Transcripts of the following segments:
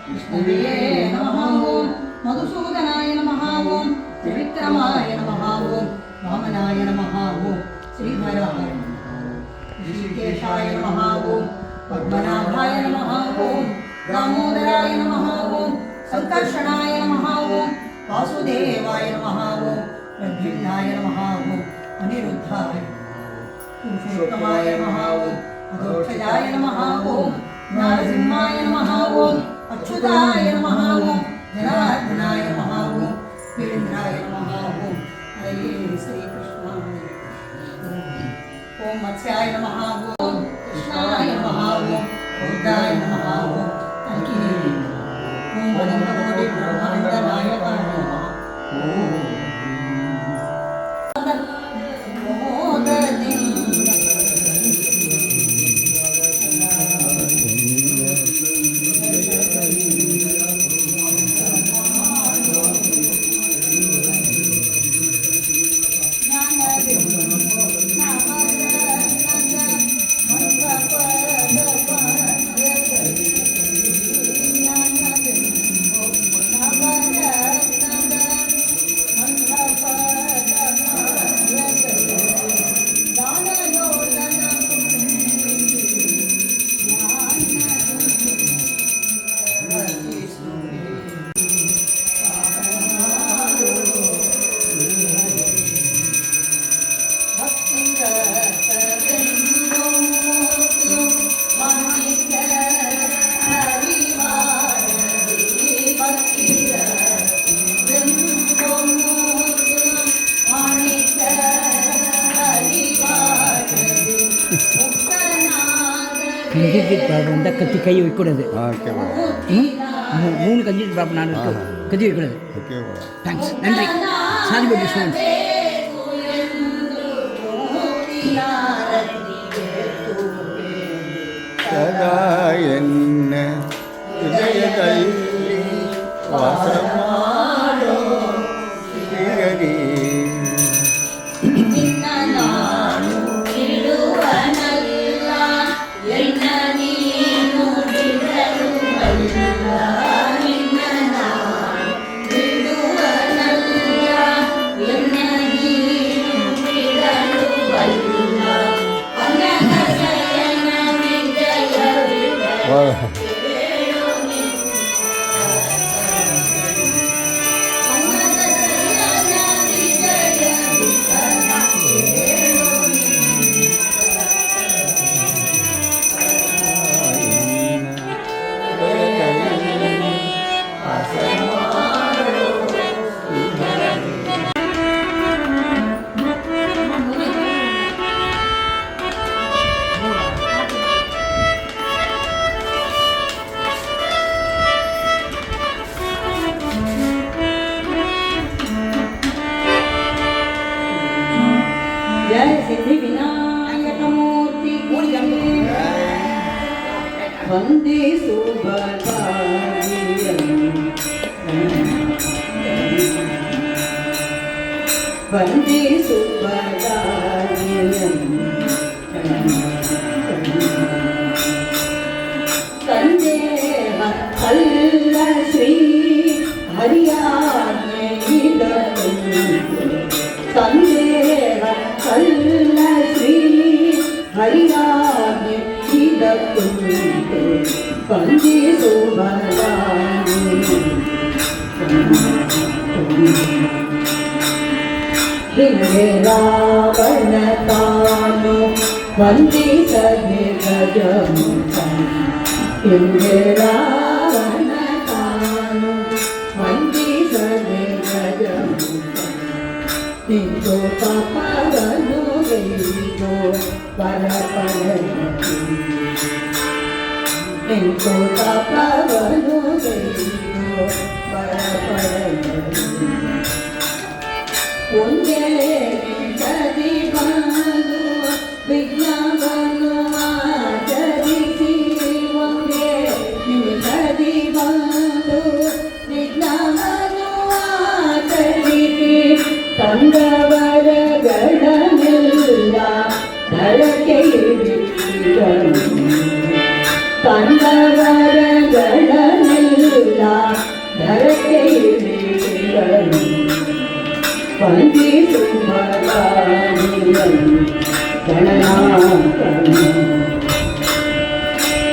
कृष्णवे नमः ओम मधुसूदनाय नमः ओम त्रिविक्रमाय नमः ओम वामनाय नमः ओम श्रीधराय ऋषिकेशाय नमः ओम पद्मनाभाय नमः ओम दामोदराय नमः ओम संकर्षणाय नमः ओम वासुदेवाय नमः ओम प्रद्युम्नाय नमः ओम अनिरुद्धाय पुरुषोत्तमाय नमः ओम अधोक्षजाय नमः ओम नारसिंहाय नमः ओम अच्युताय नमः ओम जनार्दनाय नमः ओम वीरेन्द्राय नमः ओम हरे श्री कृष्णाय ओम मत्स्याय नमः ओम कृष्णाय नमः ओम बुद्धाय नमः ओम कल्किनी ओम वदन्तकोटि ब्रह्मांड नायकाय नमः ओम கஞ்சிட்டு ப்ராப்ளம் இருந்தால் கத்தி கை வைக்கூடாது. மூணு கஞ்சிட்டு ப்ராப்ளம் நான் இருக்கு கத்தி வைக்கூடாது. தேங்க்ஸ், நன்றி. சாரி பட்டி ஸ்டூடெண்ட்ஸ். ಸದಾ ಎನ್ನ ಹೃದಯದಲ್ಲಿ ವಾಸ ಮಾಡೋ ಶ್ರೀಹರಿ ನಾನು ಇಡುವನಲ್ಲ ಎನ್ನ ನೀನು ಬಿಡಲುವಲ್ಲ ನಿನ್ನ ನಾನು ಇಡುವನಲ್ಲ ಎನ್ನ ನೀನು ಬಿಡಲುವಲ್ಲ ಅನ್ನದ ಶಯನ ವಿಜಯವಿಲ್ಲ जय सिद्धि विनायक मूर्ति वंदे सुभद्राय वंदे सुभद्राय कंदे कल्ल श्री हरियाणे कंदे कल्ल श्री हरियाणे वंदे सुभद्राय हिंगे रावण तानु वंदे सदे गजमुखं हिंगे रावण तानु वंदे सदे गजमुखं हिंदो पापवनु वेदो परपरति हिंदो पापवनु वेदो परपरति ಒಂದೇ ನಿಮಿಷದಿ ಬಂದು ವಿಜ್ಞಾನವನ್ನು ಆಚರಿಸಿ ಒಂದೇ ನಿಮಿಷದಿ ಬಂದು ವಿಜ್ಞಾನವನ್ನು ಆಚರಿಸಿ ತಂದವರಗಳೆಲ್ಲ ಧರಕ್ಕೆ ಇಳಿಸಿದನು ತಂದವರಗಳೆಲ್ಲ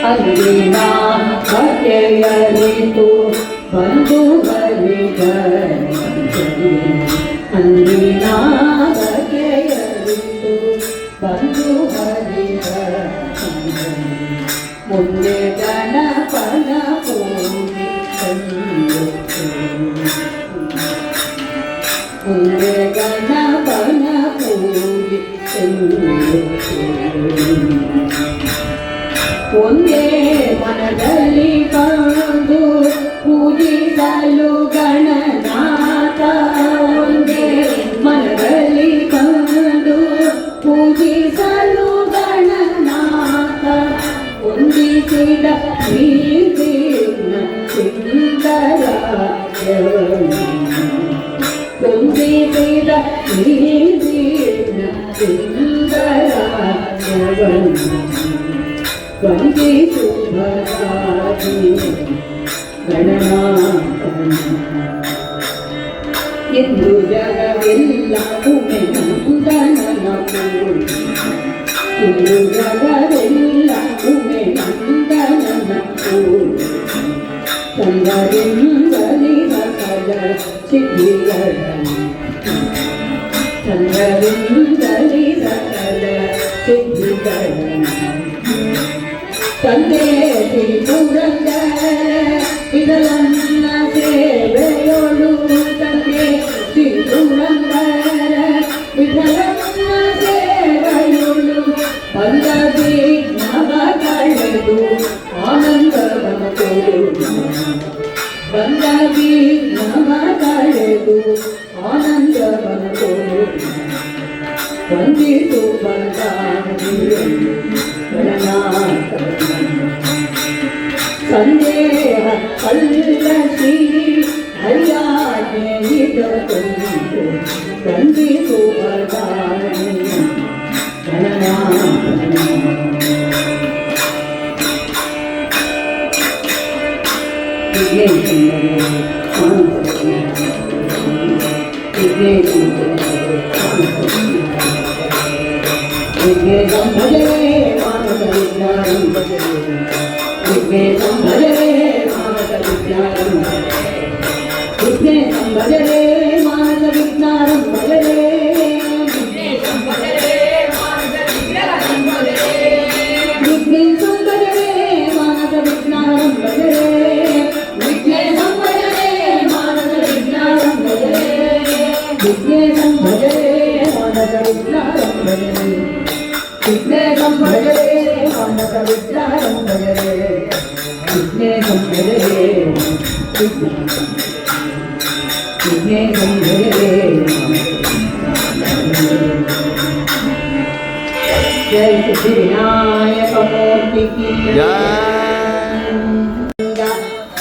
ಅಂದಿನ ಬಗೆಯರಿತು ಬಂಧುವರಿಗ ಅಂದಿನ ಬಗೆಯರಿತು ಬಂಧುವರಿಗ ಮುಂದೆ ಗಣಪನ ಪೂಜೆ ಮುಂದೆ ಗಣಪನ ಪೂಜೆ ಒಂದೇ ಮನದಲ್ಲಿ ಬಂದು ಪೂಜಿಸಲು ಗಣನಾಥ ಒಂದೇ ಮನದಲ್ಲಿ ಬಂದು ಪೂಜಿಸಲು ಗಣನಾಥ ಹೊಂದಿಸಿದ ಪ್ರೀತಿನ ಸಿಂಗರ ಹೊಂದಿಸಿದ ಪ್ರೀತಿನ ಸಿಂಗರ ವಂದಿಸು ಭರಾಗಿ ಗಣನಾಥನ ಎಂದು ಜಗವೆಲ್ಲ ಉಮೆ ನಂದನನ ಪೂಜೆ ಎಂದು ಜಗವೆಲ್ಲ ಉಮೆ ನಂದನನ ಪೂಜೆ ಚಂದ್ರರಿಂದಲಿ ಸಕಲ ಸಿದ್ಧಿಗಳನ್ನು ಚಂದ್ರರಿಂದಲಿ ಸಕಲ ಸಿದ್ಧಿಗಳನ್ನು ತಂದೆ ಶ್ರೀಪುರಂದರ ಇದರನ್ನ ಸೇವೆಯೋಳು ತಂದೆ ಶ್ರೀಪುರಂದರ ಇದರನ್ನ ಸೇವೆಯೋಳು ಬಂದ ವಿಘ್ನವ ಕಳೆದು ಆನಂದವನ ಕೊಡು ಬಂದ ವಿಘ್ನವ ಕಳೆದು ಆನಂದವನ ಕೊಡು ವಂದಿತು ಬಂದ ಸಂದೇಹ ಕಲ್ಲಸಿ ಹರಿಯಾಗೆ ಇಡಕೊಂಡು ವಂದಿತು ಬದಾನೆ ಗಣನಾಥನ विघ्नेशं भजरे मानस विज्ञानं भजरे विघ्नेशं भजरे मानस विज्ञानं विघ्नेशं भजरे मानस विज्ञानं भजरे विघ्नेशं भजरे मानस विज्ञानं भजरे विघ्नेशं भजरे मानस विज्ञानं भजरे विघ्नेशं भजरे मानस विज्ञानं भजरे विघ्नेशं भजरे मानस विज्ञानं भजरे विघ्नेशं भजरे मानस विज्ञानं भजरे विघ्नेशं भजरे विघ्नेशं भजरे जय सिद्धिविनायक मूर्ति की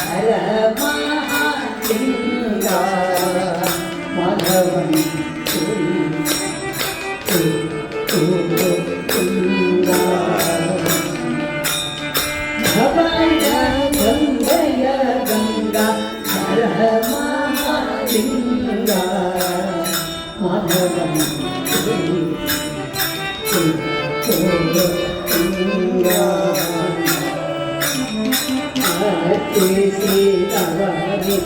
हर महालिंगा माधवन गंगय गंगा हर महालिंगा माधवन सीतावारी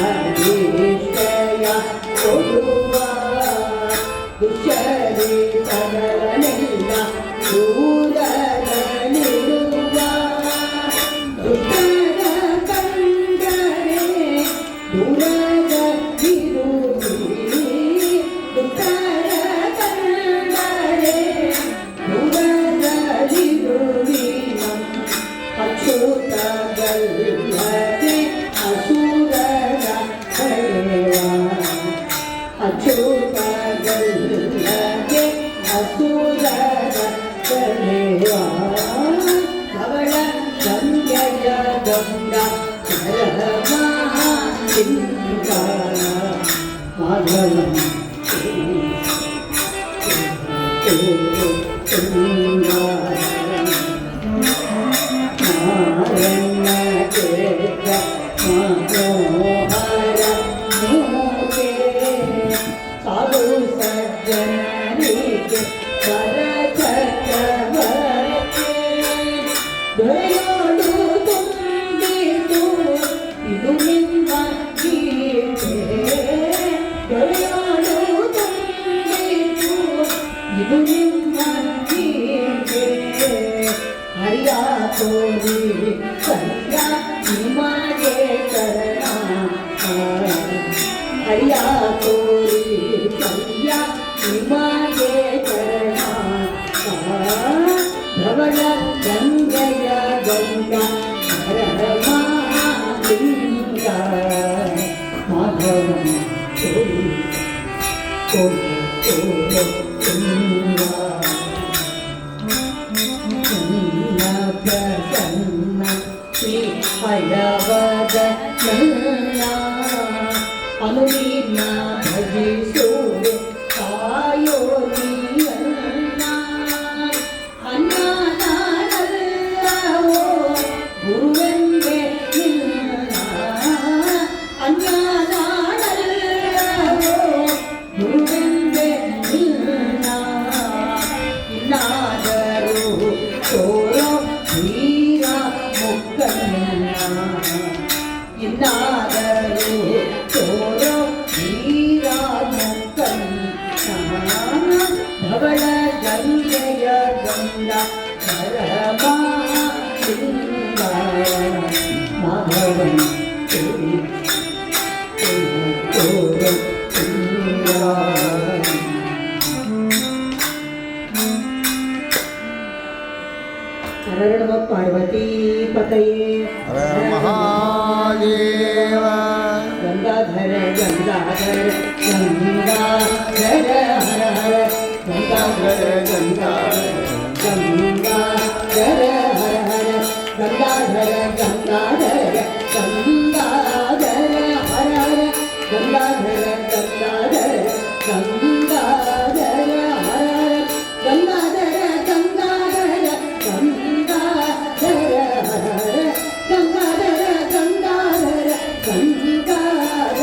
आदिष्टया कोडुवा दुष्यरी तगरनिಲ್ಲ ದೂರದಲ್ಲಿರುವ ದುಷ್ಟರ ಕಂಡರೆ ದೂರದಲ್ಲಿರುವಿ ದುಷ್ಟರ ಕಂಡರೆ ದೂರದಲ್ಲಿರುವಿ ಅಚ್ಯುತಗಲ್ಲದೆ ಅಸುರರ ಕಳೆವ ಅಚ್ಯುತಗಲ್ಲದೆ ಅಸುರರ ಕಳೆವ ಅವಳ ಗಂಗೆಯ ಗಂಗಾ ಹರಮಹಾಲಿಂಗ ಮಾಧವ ಸಾಧು ಸಜ್ಜನರಿಗೆ ವರ ಚಕ್ರವರ್ತಿ ದೊರೆಯೋಳು ಹರಿಯ ತೋರಿ ಕರಿಯ ನಿಮಗೆ ಚರಣ ಹರಿಯ ತೋರಿ ಕರಿಯ ನಿಮಗೆ ಚರಣ ಧವಳ ಗಂಗೆಯ ಗಂಗ ಲಿಂಗ ಮಾಧವ ತೋರಿ ಪ್ರಸನ್ನ ಶ್ರೀ ಹಯವದ ಅನುಲೀನ ಭಜಿಸುವೆ ಕಾಯೋ ನೀಯನ್ನ ಅನ್ಯಾದಾನವೋ ಗುರುವೆಂದೆ ನಿನ್ನ ಅನ್ಯಾದಾನವೋ ಗುರುವೆಂದೆ ನಿನ್ನ ಇನ್ನಾದರೂ ತೋರೋ ವೀರ ಮುಕ್ಕನ್ನ ಇನ್ನಾದರೂ ತೋರೋ ವೀರ ಮುಕ್ಕನ್ನ ಧವಳ ಗಂಗೆಯ ಗಂಗ ಪರಮಾಲಿಂಗ ಮಾಧವನ್ ತೋರಿ ತೋರೋ ಹರಣ ಪಾರ್ವತಿ ಪತಯೇ ಹರ ಮಹಾದೇವ ಗಂಗಾಧರ ಗಂಗಾಧರ ಗಂಗಾಧರ ಹರ ಹರ ಗಂಗಾಧರ ಗಂಗಾಧರ ಗಂಗಾಧರ ಹರ ಹರ ಗಂಗಾಧರ ಗಂಗಾಧರ ಗಂಗಾಧರ ಹರ ಹರ ಗಂಗಾಧರ ಗಂಗಾಧರ ಗಂಗಾಧರ ಹರ ಹರ ಗಂಗಾಧರ ಗಂಗಾಧರ ಗಂಗಾಧರ ಹರ ಹರ ಗಂಗಾಧರ ಗಂಗಾಧರ ಗಂಗಾಧರ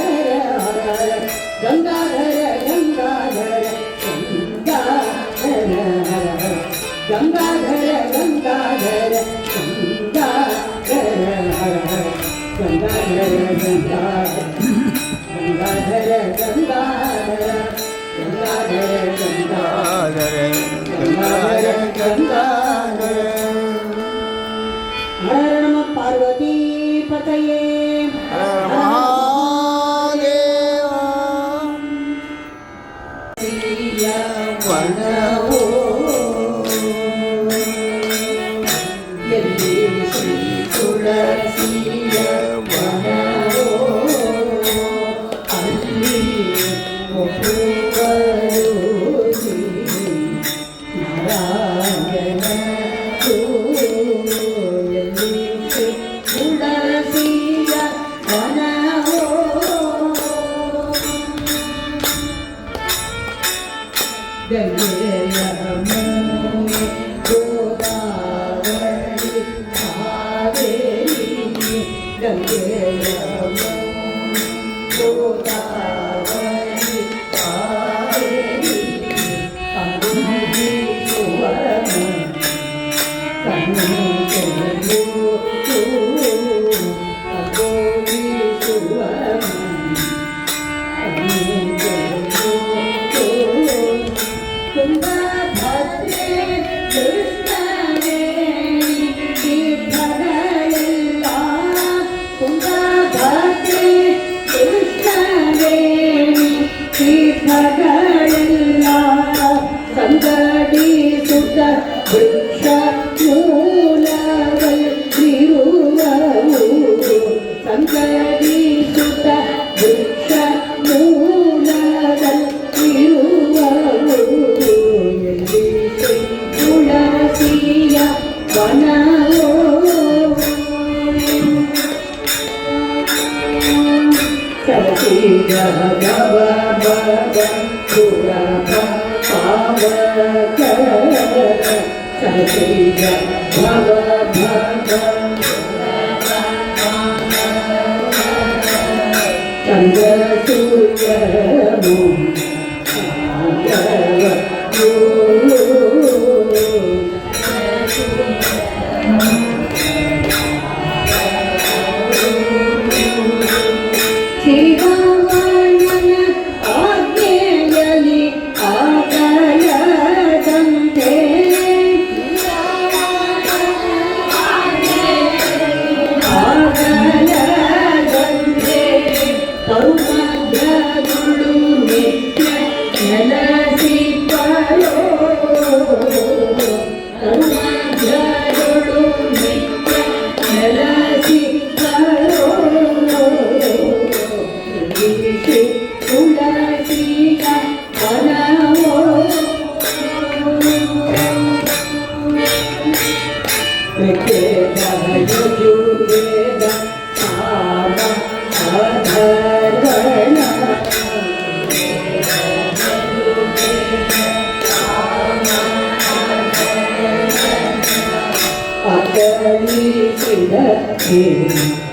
ಹರ ಹರ ಗಂಗಾಧರ ಗಂಗಾಧರ ಗಂಗಾಧರ ಹರ ಹರ ಗಂಗಾಧರ ಗಂಗಾಧರ ಗಂಗಾಧರ ಹರ ಹರ ಗಂಗಾಧರ ಗಂಗಾಧರ ಗಂಗಾಧರ ಗಂಗಾಧರ ಗಂಗಾಧರ ಗಂಗಾಧರ ಗಂಗಾಧರ ಗಂಗಾಧರ ಹರ ನಮ ಪಾರ್ವತಿ ಪತಯೇ ಹರ ಮಹಾದೇವ ವನವೋ ಎಲ್ಲಿ ಶ್ರೀ ತುಳಸಿಯ ವನವೋ ಅಲ್ಲಿ ಒಬ್ಬರು ನಾರಾಯಣ ಎಲ್ಲಿ ಶ್ರೀ ತುಳಸಿಯ ವನವೋ ಗಂಗೆಯ ಮೂಲೆ ಗೋದಾವರಿ ಕಾವೇರಿ ಗಂಗೆಯ ಮೂಲೆ ಗೋದಾವರಿ ಕಾವೇರಿ ಕಂಗುಹಿಸುವನ ಕಣ್ಣು ತೆರೆದು ಕಂಗುಹಿಸುವನ ತುಂಗಭದ್ರೆ ಕೃಷ್ಣವೇಣಿ ತೀರ್ಥಗಳೆಲ್ಲ ತುಂಗಭದ್ರೆ ಕೃಷ್ಣವೇಣಿ ತೀರ್ಥಗಳೆಲ್ಲ ಸಂಗಡಿಸುತ್ತ ವೃಕ್ಷ ಮೂಲಗಳಿರುವವು ಸಂಗಡಿಸುತ್ತ ವೃಕ್ಷ ಮೂಲಗಳಿರುವವು ಎಲ್ಲಿ ತುಳಸಿಯ ವನವೋ ಸರಸಿಗ ಗವ ಬಗ ಸುರಭ ಪಾವಕ ಸರಸಿಗ ಭವ ಭಗ ಚಂದ್ರ ಸೂರ್ಯನು ಶ್ರೀರಾಮನ ಆಜ್ಞೆಯಲ್ಲಿ ಆಗಲದಂತೆ ಯಜುರ್ವೇದ ಸಾಮ ಅಧರ್ವಣ ಅಕಲಿಸಿದ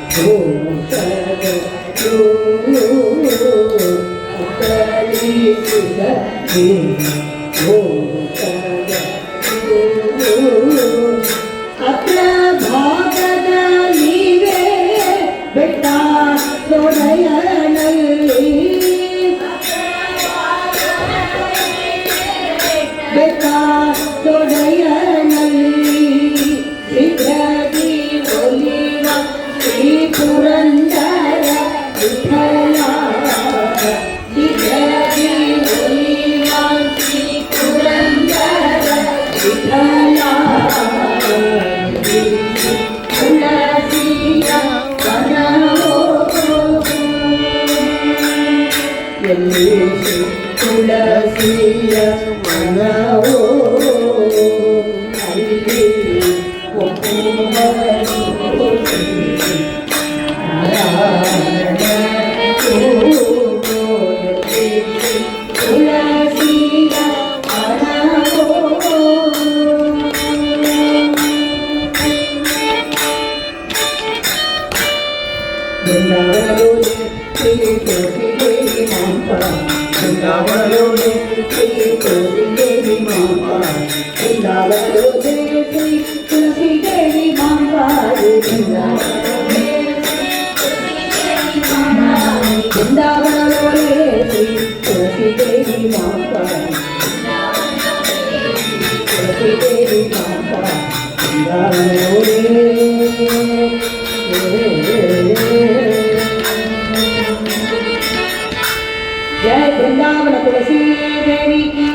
ದೋಷದ ಅಕಲಿಸಿದ ದೋಷದ ಅಪ್ರಭಾಗದ ನೀವೇ ಬೆಟ್ಟ ದೊಡೆಯನಲ್ಲಿ ಬೆಟ್ಟ ದೊಡೆಯನಲ್ಲಿ ವಿಗ್ರಹಿ ಒಲಿವ ಶ್ರೀ ಪುರಂದರ ವಿಠಲ ವಿಗ್ರಹಿ ಒಲಿವ ಶ್ರೀ ಪುರಂದರ ವಿಠಲ ತುಳಸಿಯ ವನವೋ ಎಲ್ಲಿ ತುಳಸಿಯ ವನವೋ ಅಲ್ಲಿ जय वृंदावन तुलसी देवी की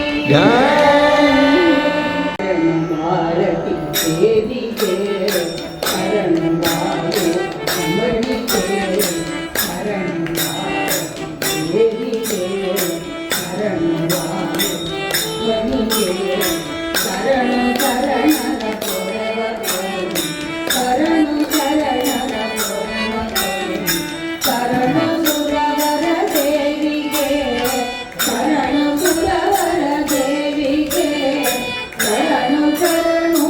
भारती देवी के शरण वालो अमृत के शरण देवी के शरण वालो बनी के शरण शरण शरण शरण शरण सुरवर देवी के शरण सुरवर देवी के शरण शरणु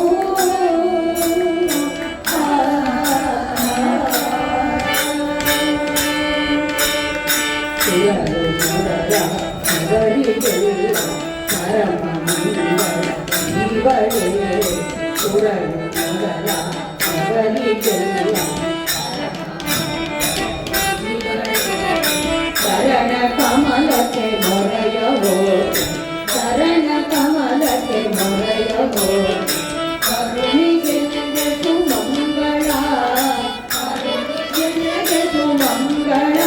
ಶರಣ ಕಮಲಕ್ಕೆ ಮೊರೆಯವೋ ಶರಣ ಕಮಲಕ್ಕೆ ಮೊರೆಯವೋ ಕರುಣಿಗೆ ಸುಮಂಗಳ ಕರುಣಿಗೆ ಸುಮಂಗಳ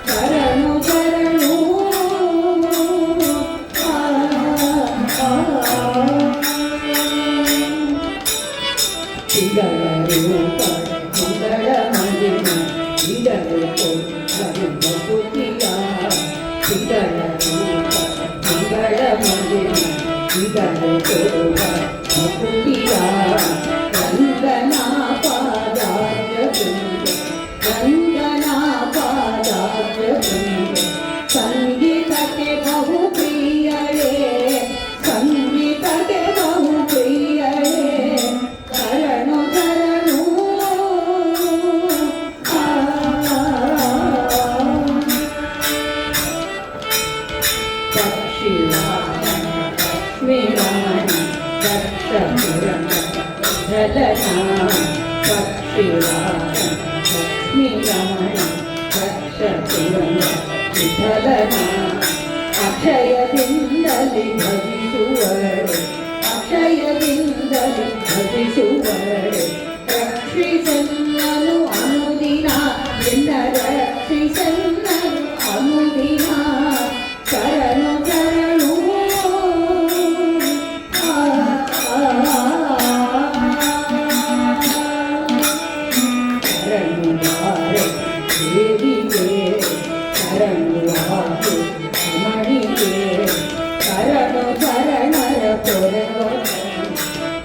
ಶರಣು ಶರಣು ಚಿಂಗಳ ರೂಪ ಚಿಂಗಳ ಮಹಿಮ ಚಿಂಗಳ ಚಿಂಗಳ ರೂಪ ಚಿಂಗಳ ಮಹಿಮ ಚಿಂಗಳ ಮುಕುತಿಯ ರಂಗನಾ ಪಾದಾರ್ಯ ರಂಗನಾ ಪಾದಾರ್ಯ ಸಂಗೀತಕ್ಕೆ ಬಹು ಪ್ರಿಯಳೇ ಸಂಗೀತಕ್ಕೆ ಬಹು ಪ್ರಿಯಳೇ ಶರಣು ಶರಣು ಅಕ್ಷಯದಿಂದಲಿ ಭಜಿಸುವರೆ ಅಕ್ಷಯದಿಂದಲಿ ಭಜಿಸುವರೆ ರಕ್ಷಿಸನ್ನನು ಅನುದಿನ ಎನ್ನ ರಕ್ಷಿಸನ್ನನು ಅನುದಿನ ಶರಣು ಶರಣು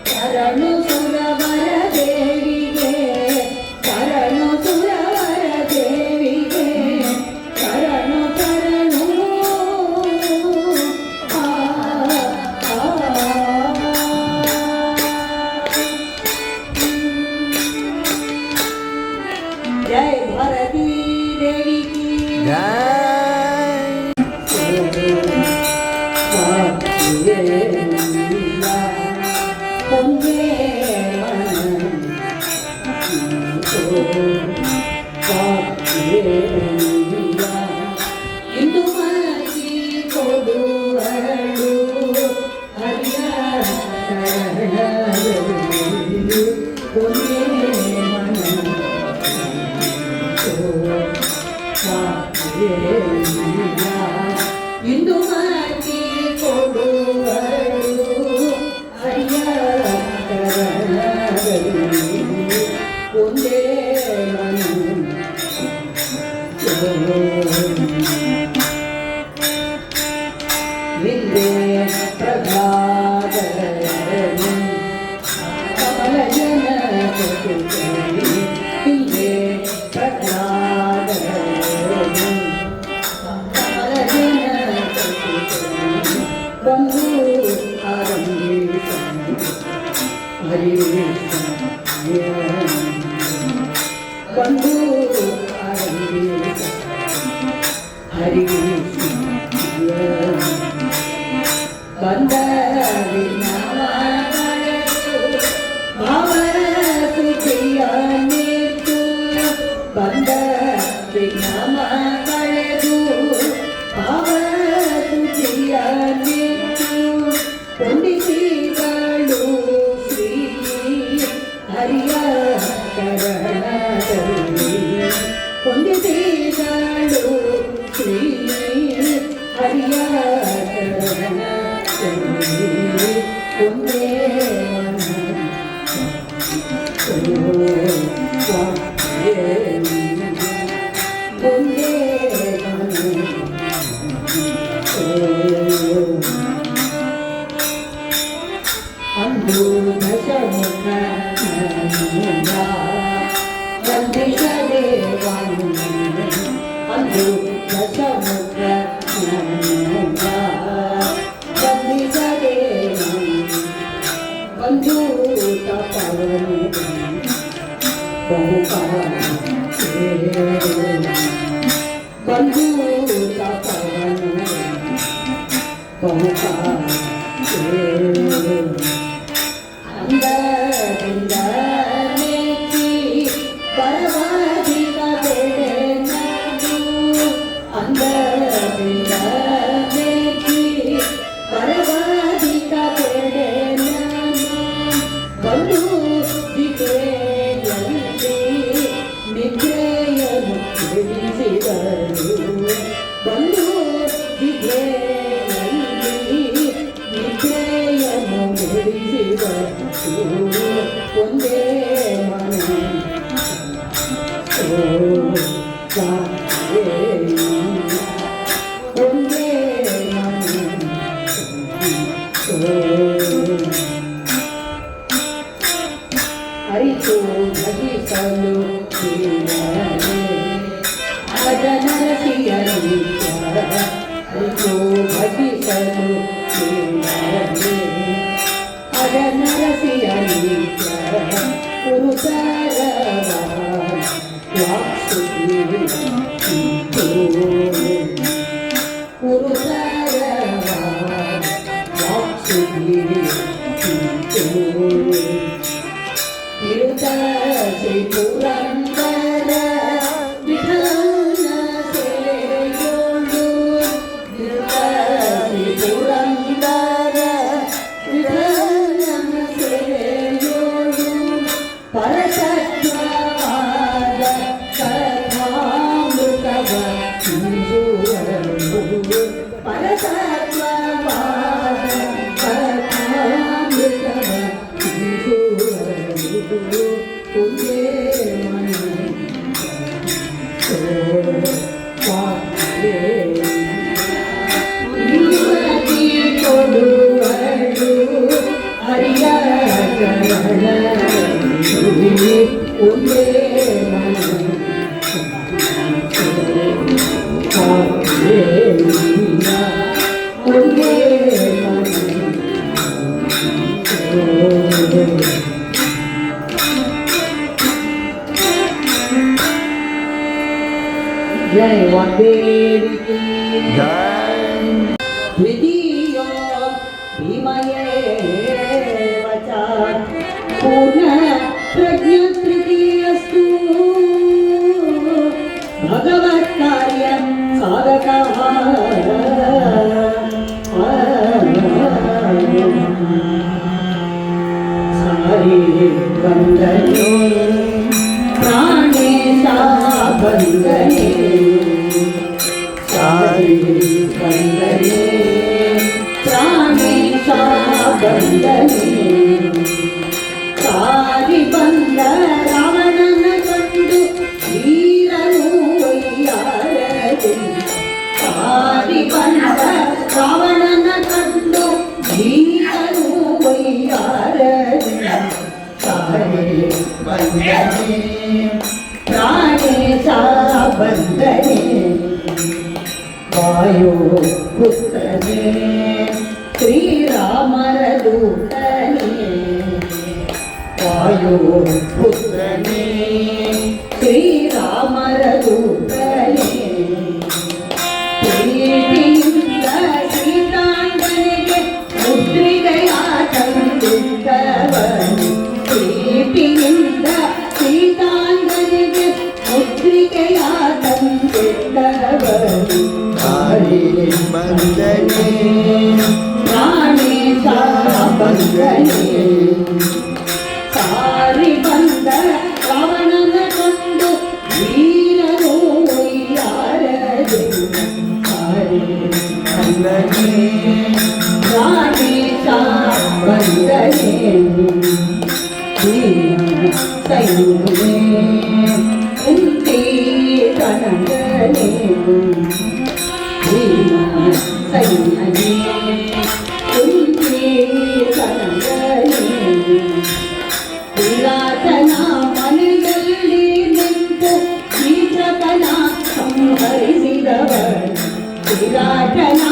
ಶರಣು ಸುರವರ ಭಾರತೀ ದೇವಿ ಕಿ ಇಂದು ಮನಸಿ ಕೊಡುವಳು ಹರಿಯ ಇಂದು ಮನಸಿ ಕೊಡುವಳು ಹರಿಯ ಒಂದೇ ನಿಂದೆ ಪ್ರಭಾದನು ಕಮಲ ಜನ ಹಿಂದೆ ಪ್ರಭಾದನು ಕಮಲ ಜನ ಬಂದು ಆರಂಭಿಸ ಹರಿ ಬಂದು ಆರಂಭಿಸ ಹರಿ ಬಂದ ಅವರ ಸುಖಿಯ ನೀತು ಬಂದ ವಿಘ್ನಮ ಕಳೆದು ಅವರ ಸುಖಿಯ ನೀತು ಕೊಂಡಿಸಿಗಳು ಶ್ರೀ ಹರಿಯ ಕರಣದಲ್ಲಿ ಕೊಂಡಿಸಿಗಳು ಶ್ರೀ ಹರಿಯ ಒಂದೇ ಒಂದೇ ಅಂದು ದಶಮುಖ ವಂದಿಸದೆ ಅಂದು ದಶಮುಖ ವಂದಿಸದೆ ಬಂಧು ತಪವನು ಬಂಧು ತಪವನು ಅಂದರಿಂದ ನೆಚ್ಚಿ ಪರವಾದಿಕ ಬೆಳೆ ನಾನು ಅಂದರಿಂದ ನೆಚ್ಚಿ ಪರವಾದಿಕ ಬೆಳೆ ನಾನು ಬಂದು ದಿಗೆಯಲ್ಲಿ ನಿದ್ರೆಯನ್ನು ಬಿಡಿಸಿದರು ಬಂದು ದಿಗೆಯಲ್ಲಿ ನಿದ್ರೆಯನ್ನು ಬಿಡಿಸಿದರು ಒಂದೇ ಮನ ಒಂದೇ ಮನ ಅರಿತು ಭಜಿಸಲು ಅರಿತು ಭಜಿಸಲು ಪುರುಷರವ ಶ್ರೀ ಪುರಂದರ ವಿಠಲ ಸೇವೆಯೋಳು ಶ್ರೀ ಪುರಂದರ ವಿಠಲ ಸೇವೆಯೋಳು ಪರತತ್ವವಾದ ಕಥಾಮೃತವ ತಿಳಿಸುವರು ಪರತತ್ವವಾದ ಕಥಾಮೃತವ ತಿಳಿಸುವರು ಒಂದೇ ಮನ ಕೊಡುವಳು ಹರಿಯ ಒಂದೇ ಮನ ಒಂದೇ ಮನ जय वाग्देवी की जय द्वितीयो भीमयेव च पूर्ण प्रज्ञतृतीयस्तु भगवत्कार्यं साधकः सारी बंधने प्राणेशा बंधने सारी बंधने प्राणेशा बंधने सारी बंध रावणನ ಕಂಡು वीरನು ಒಯ್ಯಾರದೆ ಸಾರಿ ಬಂದ ರಾವಣನ ಕಂಡು वीरನು ಒಯ್ಯಾರದೆ ಸಾರಿ ಬಂದನೆ ಪ್ರಾಣೇಶ ಬಂದನೆ ವಾಯು ಪುತ್ರನೇ ಶ್ರೀರಾಮರ ದೂತನೇ ವಾಯು ಪುತ್ರನೇ ಶ್ರೀರಾಮರ ದೂತನೇ ಪ್ರೀತಿಯಿಂದ ಸೀತಾಂಗನಿಗೆ ಮುದ್ರಿಗೆಯ ತಂದಿದ್ದವನು ಪ್ರೀತಿಯಿಂದ ಸೀತಾಂಗನಿಗೆ ಮುದ್ರಿಗೆಯ ತಂದಿದ್ದವನು सारी बंधने ಪ್ರಾಣೇಶ ಬಂದನೆ ಸಾರಿ ಬಂದ ರಾವಣನ ಕೊಂದು ವೀರನು ಒಯ್ಯಾರದೆ ಸಾರಿ ಬಂದನೆ ಪ್ರಾಣೇಶ ಬಂದನೆ ಸೈನ್ಯೇ ಕುಂತಿ ಕನಗನೆ ಸೈನ್ಯೇ ಕುಂತಿ ಕನಗನೆ ವಿರಾಟನ ಮನೆಯಲ್ಲಿ ನಿಂತು ಕೀಚಕನ ಸಂಹರಿಸಿದವನು ವಿರಾಟನ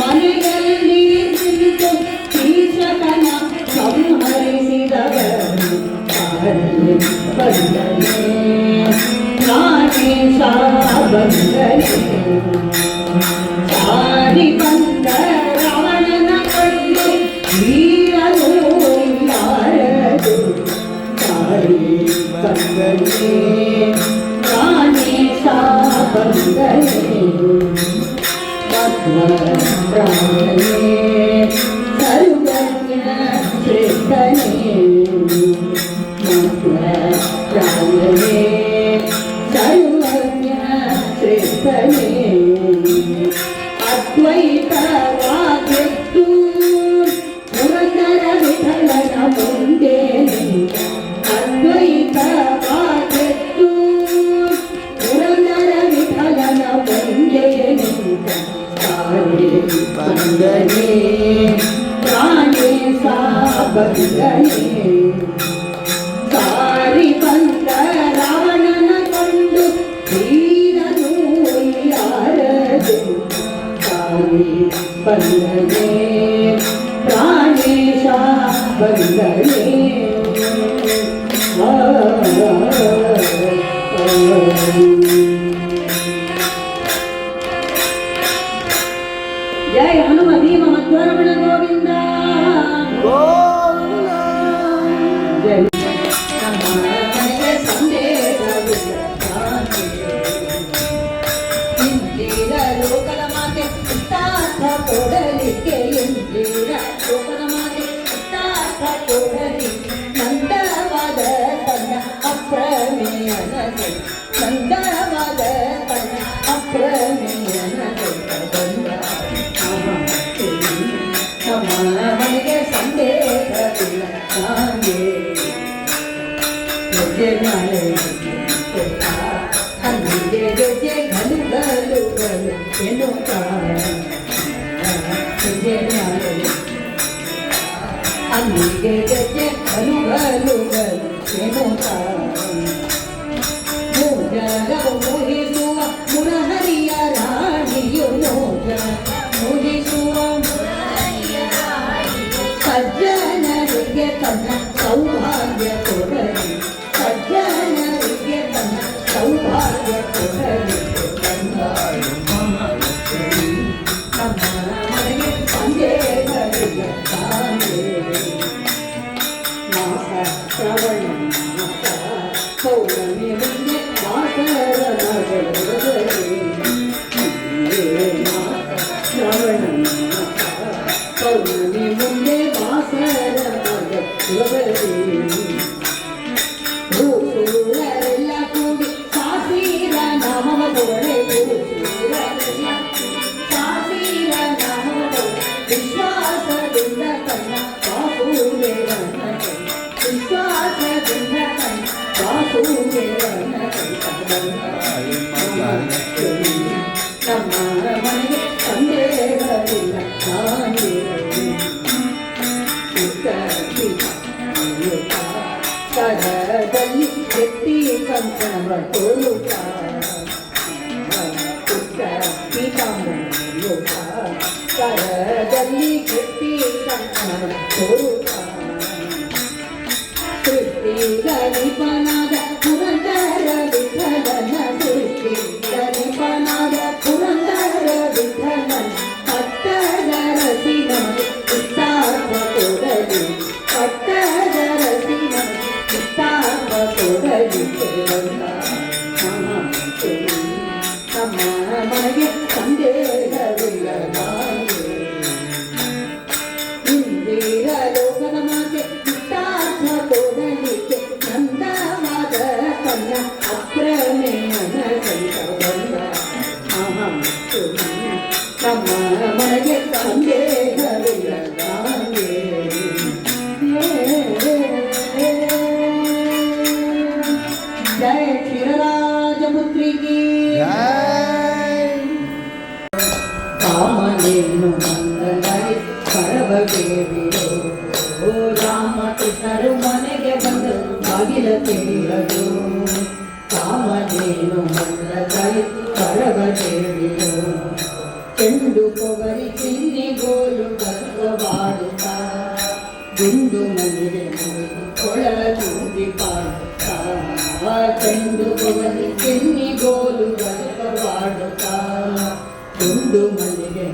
ಮನೆಯಲ್ಲಿ ನಿಂತು ಕೀಚಕನ ಸಂಹರಿಸಿದವನು ಸಾರಿ ಬಂದನೆ ಪ್ರಾಣೇಶ ಬಂದನೆ ಸಾರಿ ಬಂದ ರಾವಣನ ಕೊಂದು ವೀರನು ಒಯ್ಯಾರದೆ ಸಾರಿ ಬಂದನೆ ಪ್ರಾಣೇಶ ಬಂದನೆ ಪ್ರಾಣನೇ ಸರ್ವಜ್ಞ ಶ್ರೇಷ್ಠನೇ ಪ್ರಾಣನೇ ಸರ್ವಜ್ಞ ಶ್ರೇಷ್ಠನೇ ಅದ್ವೈತವಾಗೆದ್ದು ಪುರಂದರ ವಿಠಲನ ಮುಂದೆ ನಿಂತ ಅದ್ವೈತವಾಗೆದ್ದು ಪುರಂದರ ವಿಠಲನ ಮುಂದೆ ನಿಂತ ಸಾರಿ ಬಂದನೆ ಪ್ರಾಣೇಶ ಬಂದನೆ ಸಾರಿ ಬಂದ ರಾವಣನ ಕೊಂದು ವೀರನು ಒಯ್ಯಾರದೆ ಸಾರಿ ಬಂದನೆ ಪ್ರಾಣೇಶ ಬಂದನೆ ಜಯ ಹನುಮ ಭೀಮ ಮಧ್ವರಮಣ ಗೋವಿಂದ ಜಯ ನಮ್ಮ ಮನೆಗೆ ಇಂದಿರ ಲೋಕದ ಮಾತೆ ಇಷ್ಟಾರ್ಥ ಕೊಡಲಿಕ್ಕೆ ಇಂದಿರ ಲೋಕದ ಮಾತೆ ಇಷ್ಟಾರ್ಥ ಕೊಡಲಿಕ್ಕೆ ನಂದವಾದ ತನ್ನ ಅಪ್ರಮೇಯನತೆ ನಂದವಾದ ತನ್ನ ಅಪ್ರಮೇಯನತೆ ಬಂದ ನಮ್ಮ ಮನೆಗೆ ಸಂದೇಹವಿಲ್ಲ ನಾನೇ ಗೆಜ್ಜೆ ನಾಳೆ ಅಲ್ಲಿಗೆ ಗೆಜ್ಜೆ ಗಲು ಗಲು ಗಲು ಎನ್ನುತ್ತ ಗೆಜ್ಜೆ ನಾಳೆ ಅಲ್ಲಿಗೆ ಗೆಜ್ಜೆ ಗಲು ಗಲು ಗಲು ಎನ್ನುತ್ತ ಮೋಹಿಸುವ ಮುರಹರಿಯ ರಾಣಿಯು ಮೋಹಿಸುವ ಸಜ್ಜನರಿಗೆ ತನ್ನ ಸೌಭಾಗ್ಯ ಕೊಡಲಿ ಸಜ್ಜನರಿಗೆ ತನ್ನ ಸೌಭಾಗ್ಯ ಕೊಡಲಿ ಪೌರ್ಣಮಿ ಮುಂದೆ ವಾಸರ ಮಗಲುಗರಿ ಶ್ರಾವಣ ಪೌರ್ಣಮಿ ಮುಂದೆ ವಾಸರ ಮಗಲುಗರಿ ಭೂಸೂರರೆಲ್ಲ ಕೂಡಿ ಸಾಸಿರ ನಾಮವ ತೋಳೆ ಭೂಸೂರರೆಲ್ಲ ಸಾಸಿರ ನಾಮವ ತೋಳೆ ವಿಶ್ವಾಸದಿಂದ ತನ್ನ ವಾಸುದೇವನ ವಿಶ್ವಾಸದಿಂದ ತನ್ನ ವಾಸುದೇವನ ನಮ್ಮ ಮನೆಗೆ ಸಂದೇಹವಿಲ್ಲ ಕರದಲ್ಲಿ ಎತ್ತಿ ಕಂಕಣವ ತೋರುತ್ತ ಕರದಲ್ಲಿ ಎತ್ತಿ ಕಂಕಣವ ತೋರುತ್ತ ಸೃಷ್ಟಿ ಗರಿಪನಾದ ಪುರಂದರ ವಿಠಲನ ಸೃಷ್ಟಿ ಗರಿಪನಾದ ಪುರಂದರ ವಿಠಲನ ಪಟ್ಟದ ರಸಿನ ಚಿತ್ತಾರ್ಥ ಕೊಡಲಿ ಪಟ್ಟದ ರಸಿನ ಚಿತ್ತಾರ್ಥ ಕೊಡಲಿ ನಮ್ಮ ಮನೆಗೆ ಸಂದೇಹವಿಲ್ಲ ಇಂದಿರ ಲೋಕದ ಮಾತೆ ಚಿತ್ತಾರ್ಥ ಕೊಡಲಿಕ್ಕೆ ನಂದವಾದ ತನ್ನ ಅಪ್ರಮೇಯನ ಸಹಿತ ಬಂದ ನಮ್ಮ ಮನೆಗೆ ಸಂದೇಹವಿಲ್ಲ ಜಯ ಕ್ಷೀರರಾಜಪುತ್ರಿಗೆ ಕಾಮನೇನು ಮಂಗಲರಿ ಕರಬಗೇರಿಯೋ ಓ ರಾಮಕೃಷ್ಣರು ಮನೆಗೆ ಬಂದು ಬಾಗಿಲ ತೆರೆಯಲು ಕಾಮನೇನು ಮಂಗಲರಿ ಕರಬಗೇರಿಯೋ ಚೆಂಡು ಕೊಗರಿ ಚಿನ್ನಿಗೋಲು ಗರ್ವವಾಡುತ್ತ ಗುಂಡು ಮನೆಗೆ ಕೊಳಲ ಚೂಡಿ ಪಾಡುತ್ತ ಚೆಂಡು ಕೊಗರಿ ಚಿನ್ನಿಗೋಲು ಗರ್ವವಾಡುತ್ತ ಗುಂಡು ಮನೆಗೆ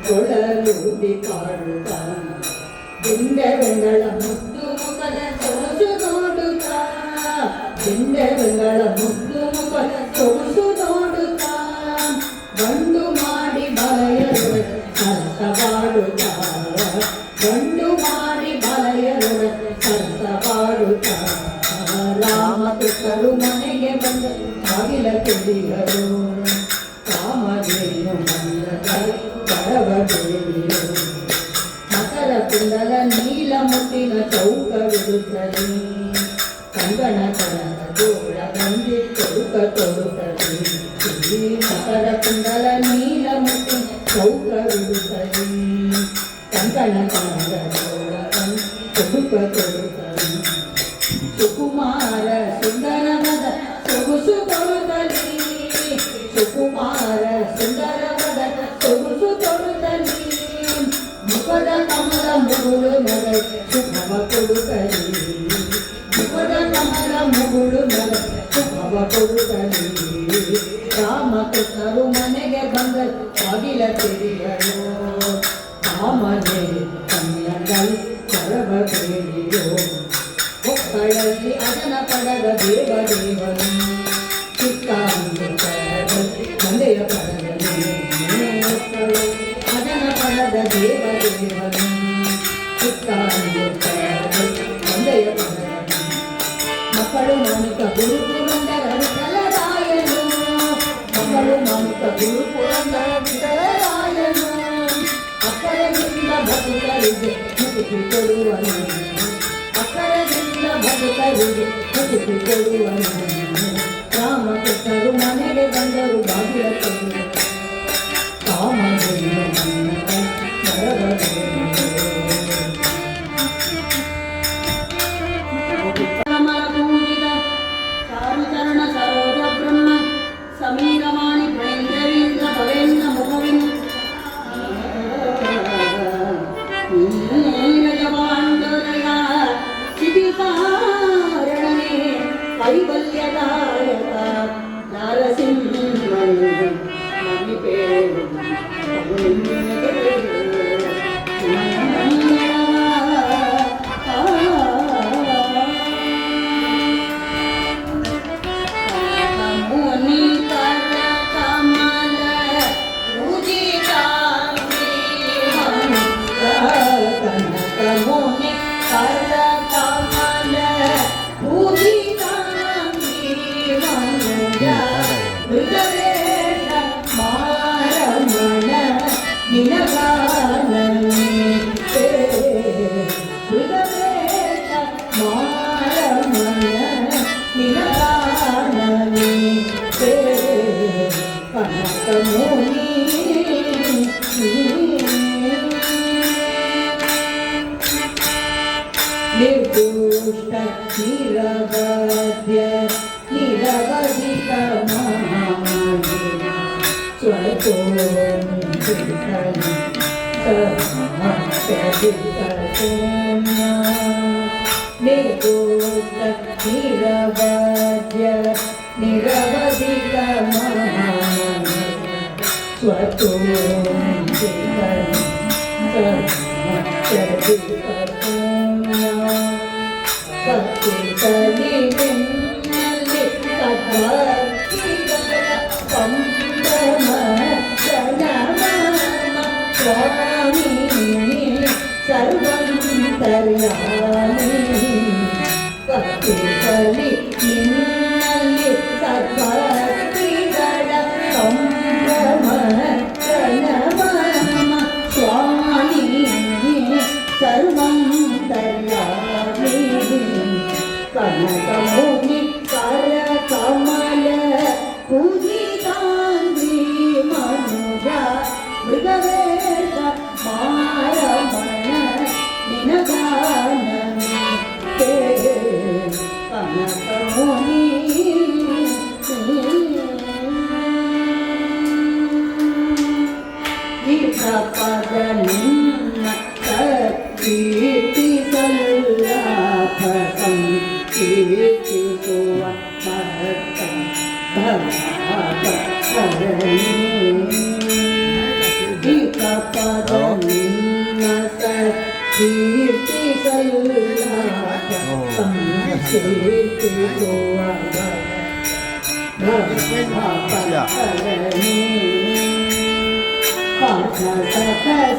ಕೊಳಲೂಡಿ ಪಾಡುತ್ತ ದಿಂಡೆಗಳ ಮುದ್ದು ಮುಖದ ಸೊಗಸು ನೋಡುತ್ತ ದಿಂಡೆಗಳ ಮುದ್ದು ಮುಖದ ಸೊಗಸು ನೋಡುತ್ತ ಗಂಡು ಮಾಡಿ ಬಲೆಯರು ಸರಸವಾಡುತ್ತ ಗಂಡು ಮಾಡಿ ಬಲೆಯರು ಸರಸವಾಡುತ್ತ ರಾಮಕೃಷ್ಣರು ಮನೆಗೆ ಬಂದು ಬಾಗಿಲ ತೆರೆದರು ಕಾಮಧೇನು ಕರಬಗೇರಿಯೋ ಮಕರ ಕುಂಡಲ ನೀಲ ಮುಟ್ಟಿನ ಚೌಕವಿರುತ್ತಲಿ ಕಂಗಣ ಕರದ ಜೋಳ ಗಂಜಿ ಚೌಕ ತೊಡುತ್ತಲಿ ಮಕರ ಕುಂಡಲ ನೀಲ ಮುಟ್ಟಿನ ಚೌಕವಿರುತ್ತಲಿ ಕಂಗಣ ಕರದ ಜೋಳ ಗಂಜಿ ಚೌಕ ತೊಡುತ್ತಲಿ ಸುಕುಮಾರ ಸುಂದರವಾದ ಸೊಗಸು ತೊಡುತ್ತಲಿ ಸುಕುಮಾರ ಸುಂದರವಾದ ಸೊಗಸು ತೊಡುತ್ತಲಿ ಮುಖದ ಕಮಲ ಮುಗುಳು ನಗ ಸುಖವ ಕೊಡುತ್ತಲಿ ಮುಖದ ಕಮಲ ಮುಗುಳು ನಗ ಸುಖವ ಕೊಡುತ್ತಲಿ ರಾಮಕೃಷ್ಣರು ಮನೆಗೆ ಬಂದ ಬಾಗಿಲ ತೆರೆಯಲು ಕಾಮನೆ ಕನ್ನಡಲ್ಲಿ ಕರಬಗೇರಿಯೋ ಒಕ್ಕಳಲ್ಲಿ ಅದನ ಪಡದ ದೇವದೇವನು ಮಂದೆಯ ಪಡದಲ್ಲಿ ಅದನ ಪಡದ ದೇವದೇವನು ಮಂದೆಯ ಪಡದಲ್ಲಿ ಮಕ್ಕಳು ಮಾನುಕ ಗುರು ಪುರಂದರ ವಿಠಲರಾಯನು ಮಕ್ಕಳು ಮಾನುಕ ಗುರು ಪುರಂದರ ವಿಠಲರಾಯನು ಅಕ್ಕರದಿಂದ ಭಕ್ತರಿಗೆ ಮುಕ್ತಿ ಕೊಡುವನು ಅಕ್ಕರದಿಂದ ಭಕ್ತರಿಗೆ ಮುಕ್ತಿ ಕೊಡುವನು ರಾಮಕೃಷ್ಣರು ಮನೆಗೆ ಬಂದರು ಬಾಗಿಲ ತೆರೆದರು ಕಾಮಧೇನು ಪೂಜಿತ ಚಾರುಚರಣ ಸರೋಜ ಬ್ರಹ್ಮ ಸಮೀರವಾಣಿ ಪ್ರೇಂದ್ರವೀಂದ್ರ ಭವೇಂದ್ರ ಮುಖವಿನ್ ನೀರಜವಾಂಡೋದಯ ಚಿತಿಕಾರಣೆ ಕೈವಲ್ಯದಾಯಕ ನರಸಿಂಹನಿಗೆ ಮಣಿಪೇರು ನಿರವಧಿಕ ಭಕ್ತಿಕಲಿ ನಿನ್ನಲ್ಲಿ ಸದ್ಭಕ್ತಿಗಳ ಸಂಭ್ರಮ ಪ್ರಣಮ ಸ್ವಾಮಿ ಸರ್ವಂತರ್ಯಾಮಿ ಕನಕಮುನಿ ಕರಕಮಲ ಪೂಜಿತಾಂಗ್ರಿ ಮನುಜ ಮೃಗವೇಷ ಮಾರಮಣ ನಿನಗಾನಮಿ ಕನಕಮುನಿ ಪದ ನಿನ್ನ ಕೀರ್ತಿ ಸಲ್ಲಾಪ ಸಂಕೀರ್ತಿಸುವ ಭಕ್ತ ಪದ ನಿನ್ನ ಕೀರ್ತಿ ಸಲ್ಲಾಪ ಸಂಕೀರ್ತಿಸುವ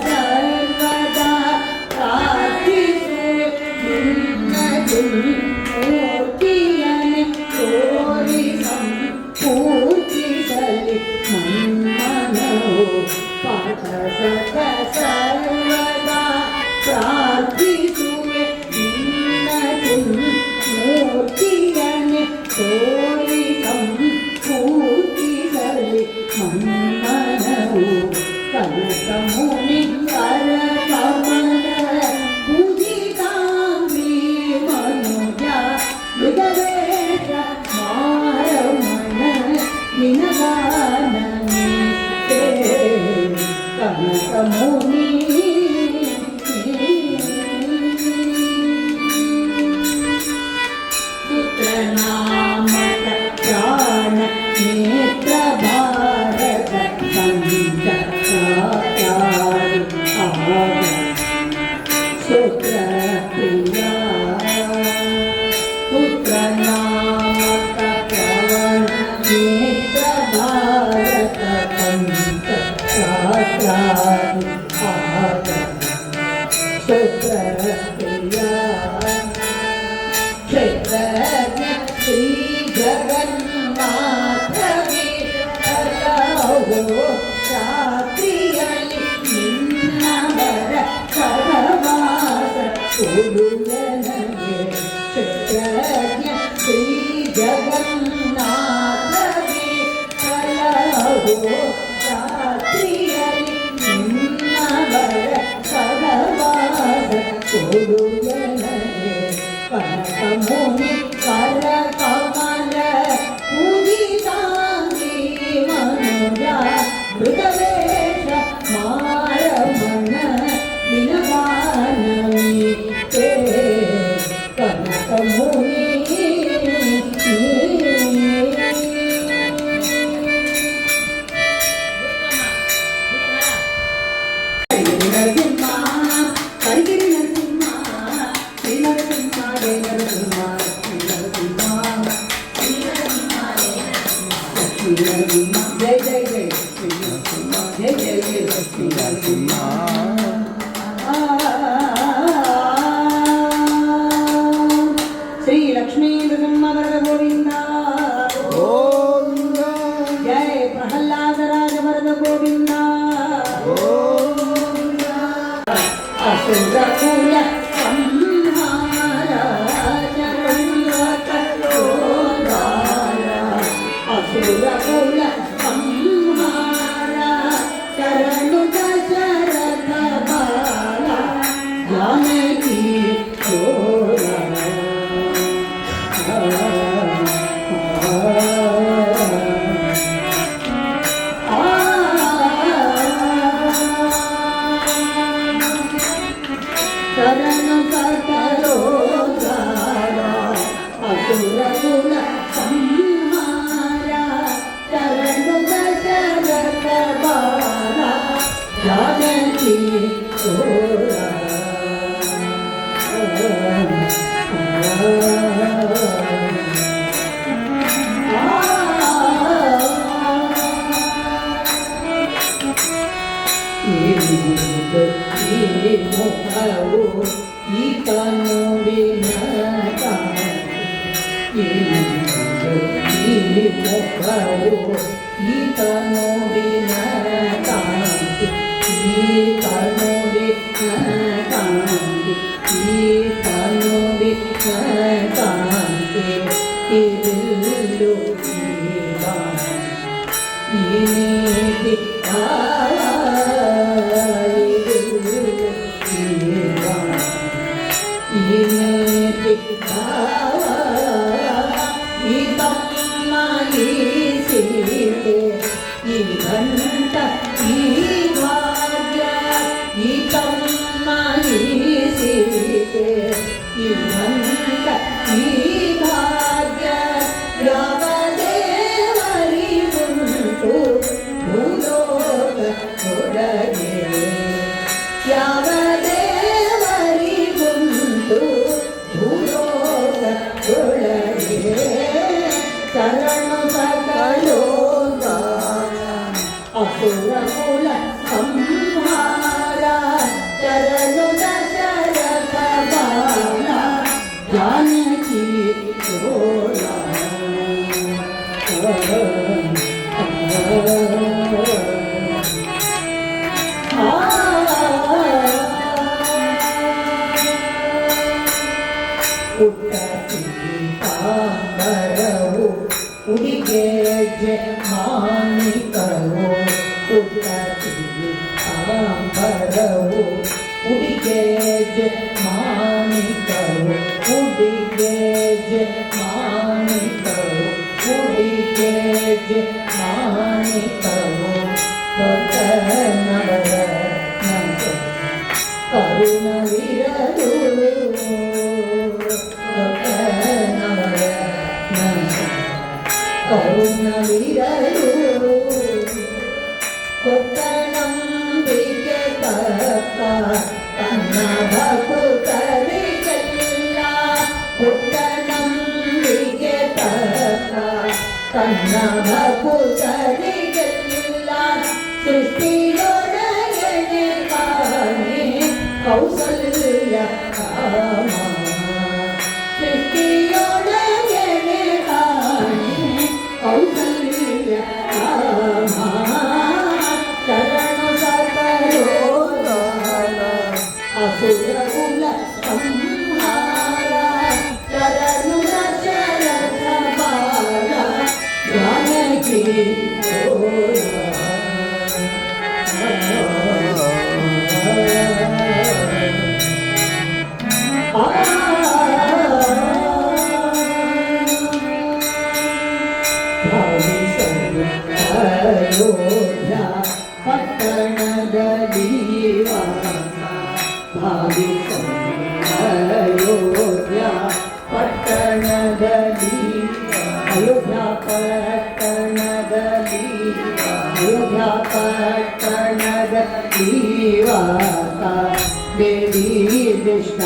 ಸರ್ವದಾ ಮೂರ್ತಿಯನೆ ತೋರಿ ಸಂಪೂಜಿಸಲಿ ಮನ್ಮನವು ಪಾಠ ಸರ್ವದಾ ಪ್ರಾರ್ಥಿಸುವೆ ನಿನ್ನ ಮೂರ್ತಿಯನೆ ತೋರಿ ಸಂಪೂಜಿಸಲಿ ಮನ್ಮನವು ಕನಕಮುನಿ ಕರಕಮಲ ಪೂಜಿತಾಂಗ್ರಿ ಮನುಜ ಮೃಗವೇಷ ಮಾರಮಣ ನಿನಗಾನಮಿ ಕನಕಮುನಿ ಪುತ್ರನಾಮಕ ಪ್ರಾಣ ನೇತ್ರ ಭಾರತ ಸಂತ ಸುತ್ರ ಪ್ರಿಯ ಪುತ್ರ ನಾಮಕ ಪ್ರವಣ ನೇತ್ರ ಭಾರತ ಪಂಚ ಸುತ್ರ ಪ್ರಿಯ ಕ್ಷೇತ್ರಜ್ಞ ಶ್ರೀ ಜಗನ್ನಾಥ ರಾತ್ರಿಯಲ್ಲಿ ನಿನ್ನವರ ಸಹವಾಸ ಕೊಡುವನಗೆ ಕ್ಷೇತ್ರಜ್ಞ ಶ್ರೀ ಜಗನ್ನಾಥಗೆ ಕಲಹೋ ರಾತ್ರಿಯಲ್ಲಿ ನಿನ್ನವರ ಸಹವಾಸ ಕೊಡುವನಗೆ ಕನಕಮುನಿ ಕರಕಮಲ ಪೂಜಿತಾಂಗ್ರಿ ಮನುಜ ಮೃಗವೇಷ ಮಾರಮಣ ನಿನಗಾನಮಿ ಕನಕಮುನಿ जय जय जय जय जय जय श्री लक्ष्मी नृसिंहवरद गोविंद जय प्रहलाद राज वरद गोविंद असुर कुल संहार असुर कुल ಅಸುರಕುಲ ಸಂಹಾರ ಶರಣು ದಶರಥ ಬಾಲ ಜಾನಕಿ ಚೋರ ಮುಖವು ಈತ ನೋಡಿನ ಮುಖವು ಈತ ನೋಡಿನ ಕಾಂತಿ ಈತ ನೋಡಿನ ಕಾಂತಿ ಈತ ನೋಡಿನ ಕಾಂತಿ ಇರಲು ಈ ನೀತಿ ಶರಣು ಸಕಲೋಗ ಅಸುರಕುಲ ಸಂಹಾರ ಶರಣು ದಶರಥ ಬಾಲ ಜಾನಕಿ ಚೋರ ಪುಟ್ಟರವು ಉಡಿಗೆ ಮಾನಿಕರು ಪುಟ್ಟರವು ಉಡಿಗೆ ಮಾನಿಕರು ಉಡಿಗೆ ಮಾನಿಕರು ಉಡಿಗೆ ಮಾನಿಕರು ನವರ ಕರುಣವಿರಲು ಕರುಣವಿರಲು ಕೊಟ್ಟ ನಂಬಿಕೆ ತಪ್ಪ ತನ್ನ ಭಕ್ತರಿಗೆಲ್ಲ ಕೊಟ್ಟ ನಂಬಿಕೆ ತಪ್ಪ ತನ್ನ ಭಕ್ತರಿಗೆಲ್ಲ ಸೃಷ್ಟಿಯೊಳಗಡೆ ಕಾಣೆ ಕೌಸಲ್ಯ ಕಾಮ ಸೃಷ್ಟಿಯೊಳಗಡೆ ಕಾಣೆ ಕೌಸಲ್ಯ ಕಾಮ ಶರಣು ಸಕಲೋಗ ಅಸುರಕುಲ ಸಂಹಾರ ಶರಣು ದಶರಥ ಬಾಲ ಜಾನಕಿ ಚೋರ ಅಯೋಧ್ಯ ಪಟ್ಟಣದಲ್ಲಿ ಭಾವಿಸ ಅಯೋಧ್ಯ ಪಟ್ಟಣದಲ್ಲಿ ಅಯೋಧ್ಯ ಪಟ್ಟಣದಲ್ಲಿ ಅಯೋಧ್ಯ ಪಟ್ಟಣದಲ್ಲಿ ವಾಸ ದೇವಿ ಕೃಷ್ಣ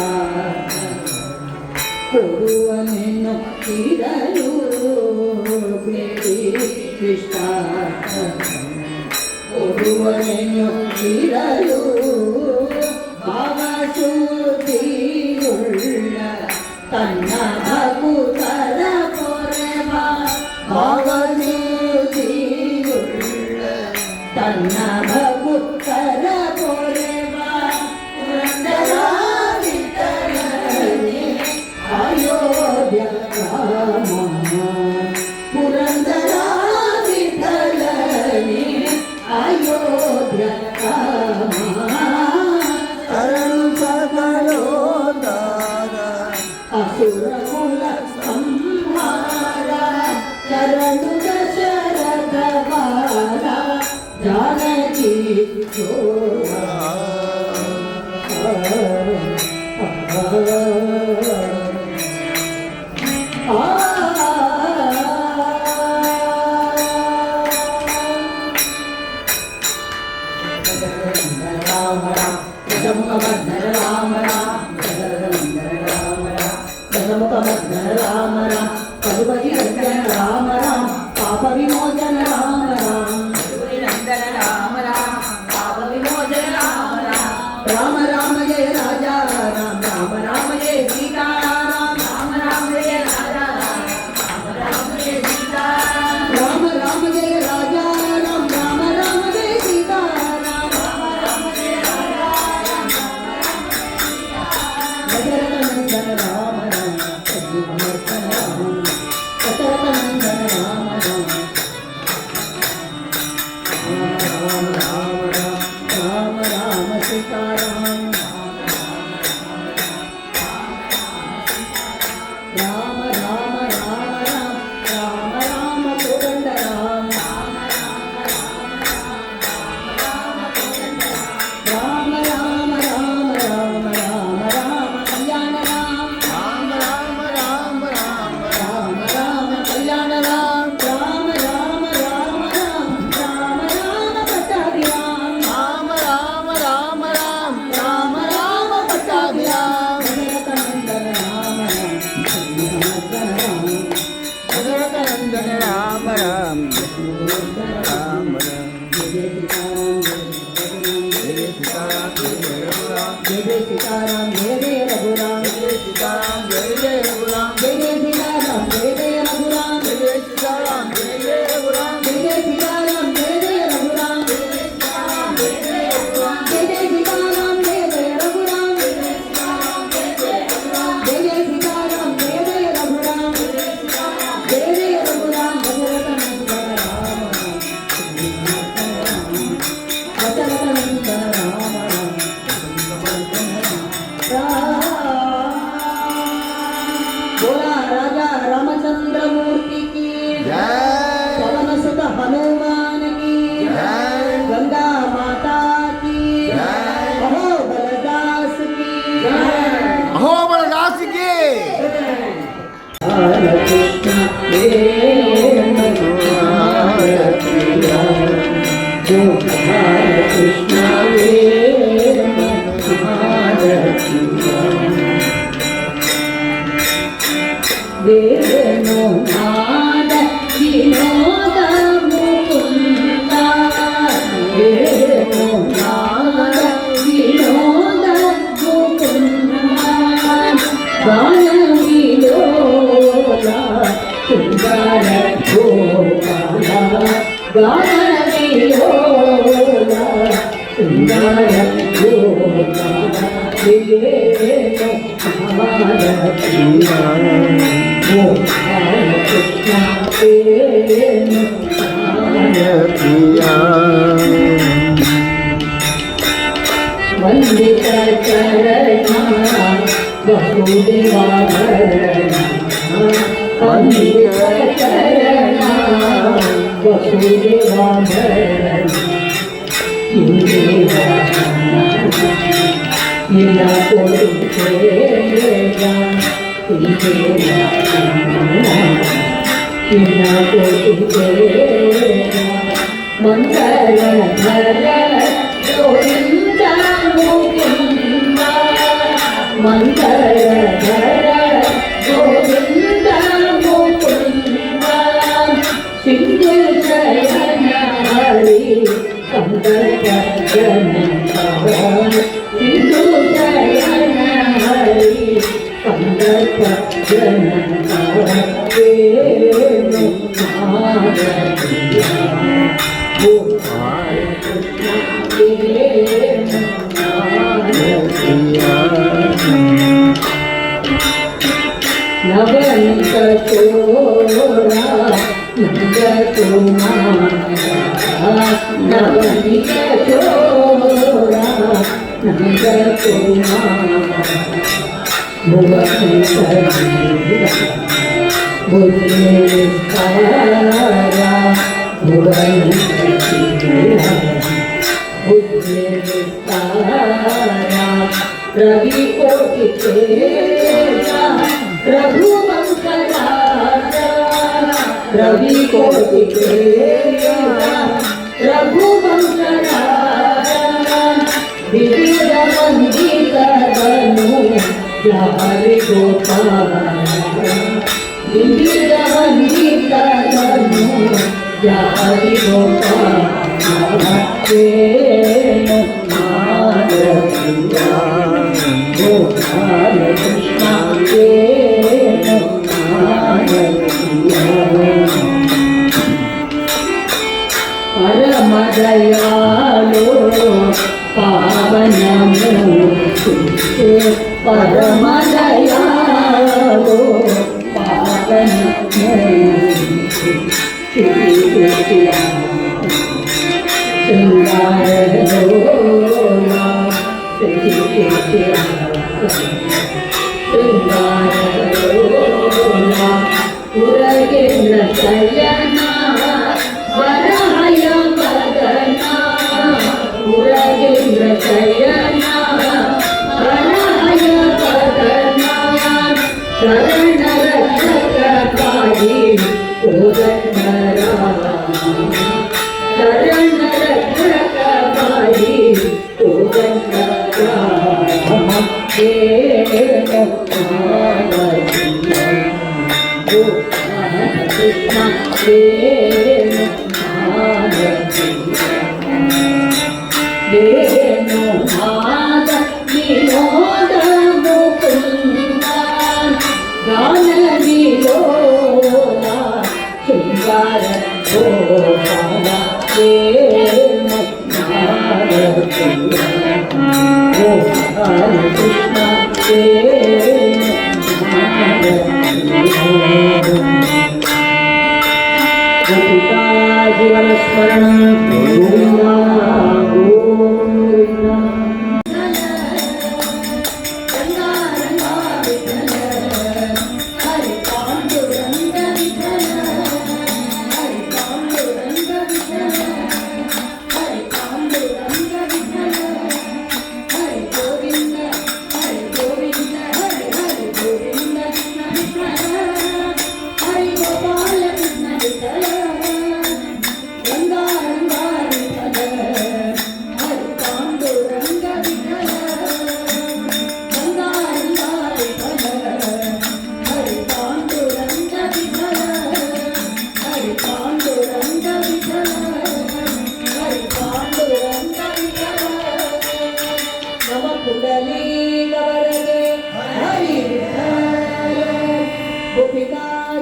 ಕೊಡುವನೆನ್ನು ಇರಲು ಕೃಷ್ಣ ಕೊಡುವನೆನ್ನು ಇರಲು ಭಾವಶುದ್ಧಿಯುಳ್ಳ ತನ್ನ ಭಕ್ತರ ಪೊರೆವ ಭಾವಶುದ್ಧಿಯುಳ್ಳ ತನ್ನ ಭಕ್ತರ ಪೊರೆವ ಪುರಂದರಾದಿತನೇ ಅಯೋಧ್ಯ ರಾಮ ಪುರಂದರಾದಿತನೇ ಅಯೋಧ್ಯ ರಾಮ ಶರಣು ಸಕಲೋಗ ಅಸುರಕುಲ ಸಂಹಾರ ಶರಣು ದಶರಥ ಬಾಲ ಜಾನಕಿ ಚೋರ ಆ रघुपति नंदन राम राम पाप विमोचन राम राम नंदन राम राम पाप विमोचन राम राम राम राम जय राजा राम राम राम जय सीता राम राम राम जय राजा राम राम जय सीता राम राम जय राजा राम राम राम जय सीता राम राम जय राजा दशरथ नंदन राम राम समर्थन राम दशरथ नंदन राम राम राम राम राम राम राम सीता राम राम राम राम राम राम राम कोदंड राम राम राम राम राम राम राम कल्याण राम राम राम राम राम राम राम कल्याण राम राम राम राम राम राम राम पट्टाभि राम राम राम राम राम राम राम पट्टाभिराम दशरथ नंदन राम राम दशरथ नंदन राम राम राम राम जय सीताराम जय सीताराम जय जय रघुराम जय सीताराम जय जय रघुराम जय जय सीताराम जय जय रघुराम जय सीताराम जय जय रघुराम जय जय सीताराम जय जय रघुराम जय जय सीताराम जय जय रघुराम जय जय सीताराम जय जय रघुराम जय जय सीताराम जय जय रघुराम जय जय रघुराम दशरथ नंदन राम राम दशरथ नंदन राम बोला राजा रामचंद्र मूर्ति की जय पवन सुत हनुमान की जय गंगा माता की जय अहो बलदास की अहो बलदास की हरे कृष्ण प्रेम हरे कृष्ण प्रेम हरे वेणु नाद विनोद मुकुंद वेणु नाद विनोद मुकुंद गान विलोला सुंदर गोपाल गान विलोला सुंदर गोपाल वेणु नाद वंदित चरणा वसुदेवा वंदित चरणा वसुदेवा लीला कोटि लीला कोटि मंगल धर गोविंद मुकुंद मंगल धर गोविंद मुकुंद सिंधु शयन हरि संकल्प जनन सिंधु शयन हरि संकल्प जनन वेणु नाद नवनीत चोरा नंद कुमारा नवनीत चोरा नंद कुमारा भुवन बुद्धिस्तारा भुवन बुद्धिस्तारा रवि कोटि तेजा रघुवंशराजा रवि कोटि तेजा रघुवंशराजा विविध वंदित बनु हरि गोपाल ಇಂದಿರ ವಂದಿತನು ಯಾರಿಗೋ ಏನು ಮಾಡಲಿಲ್ಲ ಗೋಪಾಲ ಕೃಷ್ಣ ಏನು ಮಾಡಲಿಲ್ಲ ಪರಮ ದಯಾಳು ಪಾವನ ಮೂರ್ತಿ ಪರಮ ದಯಾಳು ಪಾವನ ಮೂರ್ತಿ ಶೃಂಗಾರ ಉರಗಿನ ಶಯನ ವರಹಯ ವದನ ಉರಗಿನ ಶಯನ ವರಹಯ ವದನ ಶರಣ ರಕ್ಷಕ ಕಾಳಿ ಕೋದಂಡರ ಶರಣ ರಕ್ಷಕ ಕಾಳಿ ಕೋದಂಡರ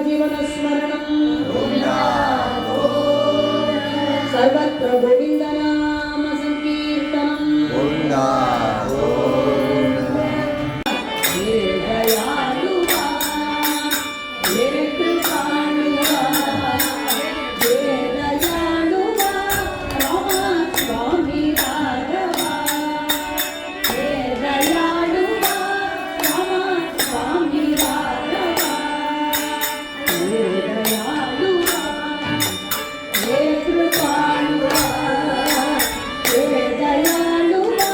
जीवन स्मरण सर्वत्र गोविंद नाम संकीर्तनम हे दयालुवा हे कृपालुवा हे दयालुवा रामा स्वामी राघवा हे दयालुवा रामा स्वामी राघवा हे दयालुवा हे कृपालुवा हे दयालुवा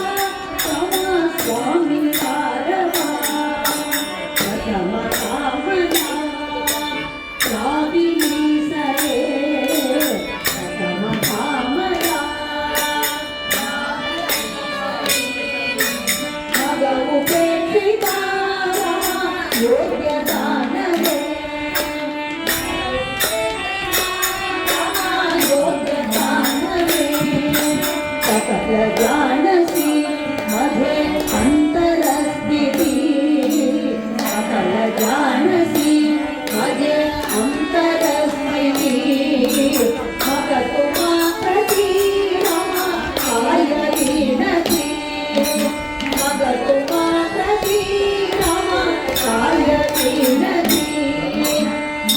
रामा स्वामी राघवा प्रथम कामना कामिनी सरे प्रथम कामना मग उपेक्षिता योग्यदानवे सकल जानसी मधे अंतरस्थिति सकल जानसी मधे अंतरस्थिति मग तुमा प्रति रामा कायदीनति मग तुमा प्रति रामा कायदीनति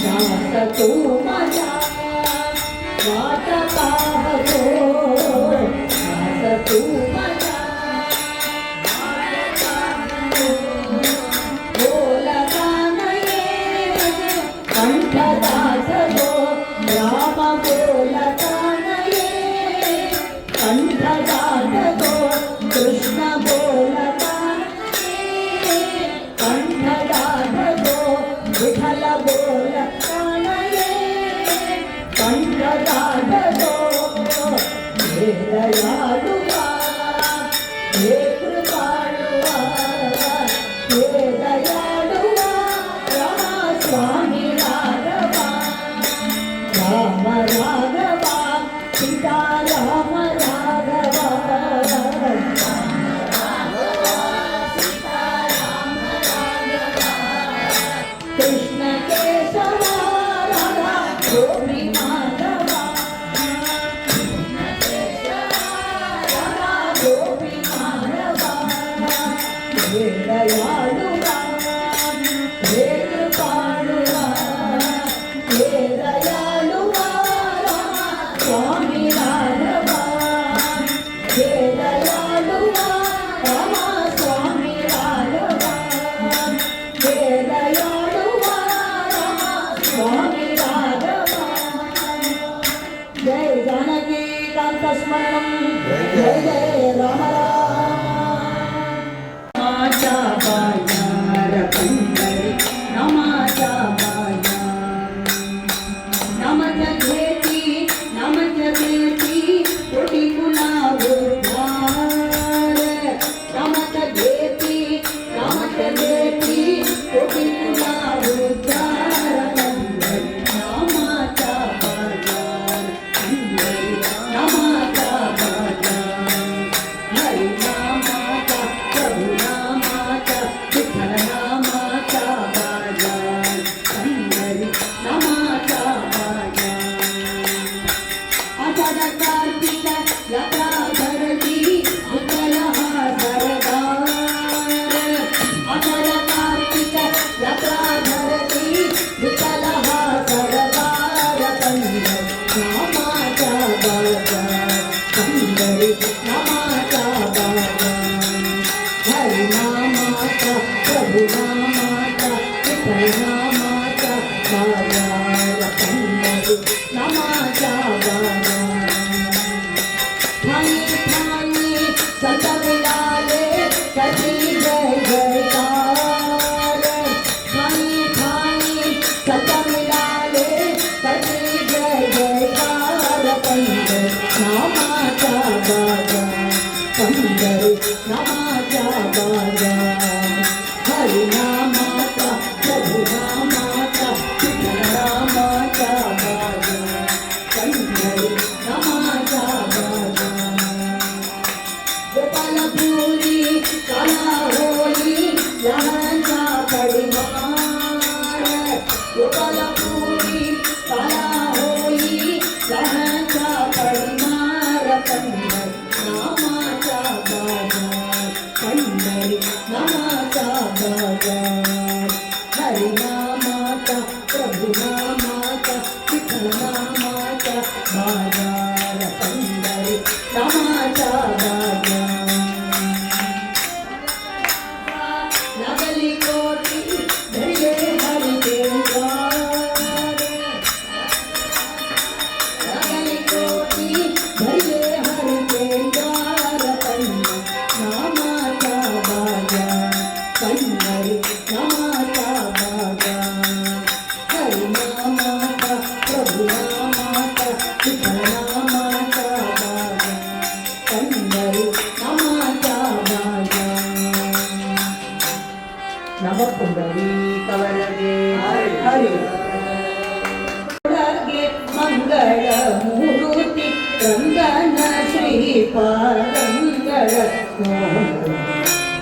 दास तू मजा वाट पाहतो तू मजा बोलता नये कंठदास गो राम बोलता नये कंठदास गो कृष्ण बोलता नये कंठदास गो विठल बोलता नये कंठदास गो हे दयालुवा हे कृपालुवा हे दयालुवा रामा स्वामी ಗೋಪಿ ಮಾಧವ ಗೋಪಿ ಮಾಧವ ದಯಾಳುವ ಪಾಡುವ ದಯಾಳುವ ಸ್ವಾಮಿ ರಾಘವ ದಯಾಳುವ ರಾಮ ಸ್ವಾಮಿ ರಾಘವ ದಯಾಳುವ ರಾಮ ಸ್ವಾಮಿ ರಾಘವ ಜಯ ಜಾನಕಿ ಕಾಂತ ಸ್ಮರಣಂ ಜಯ ಜಯ ರಾಮ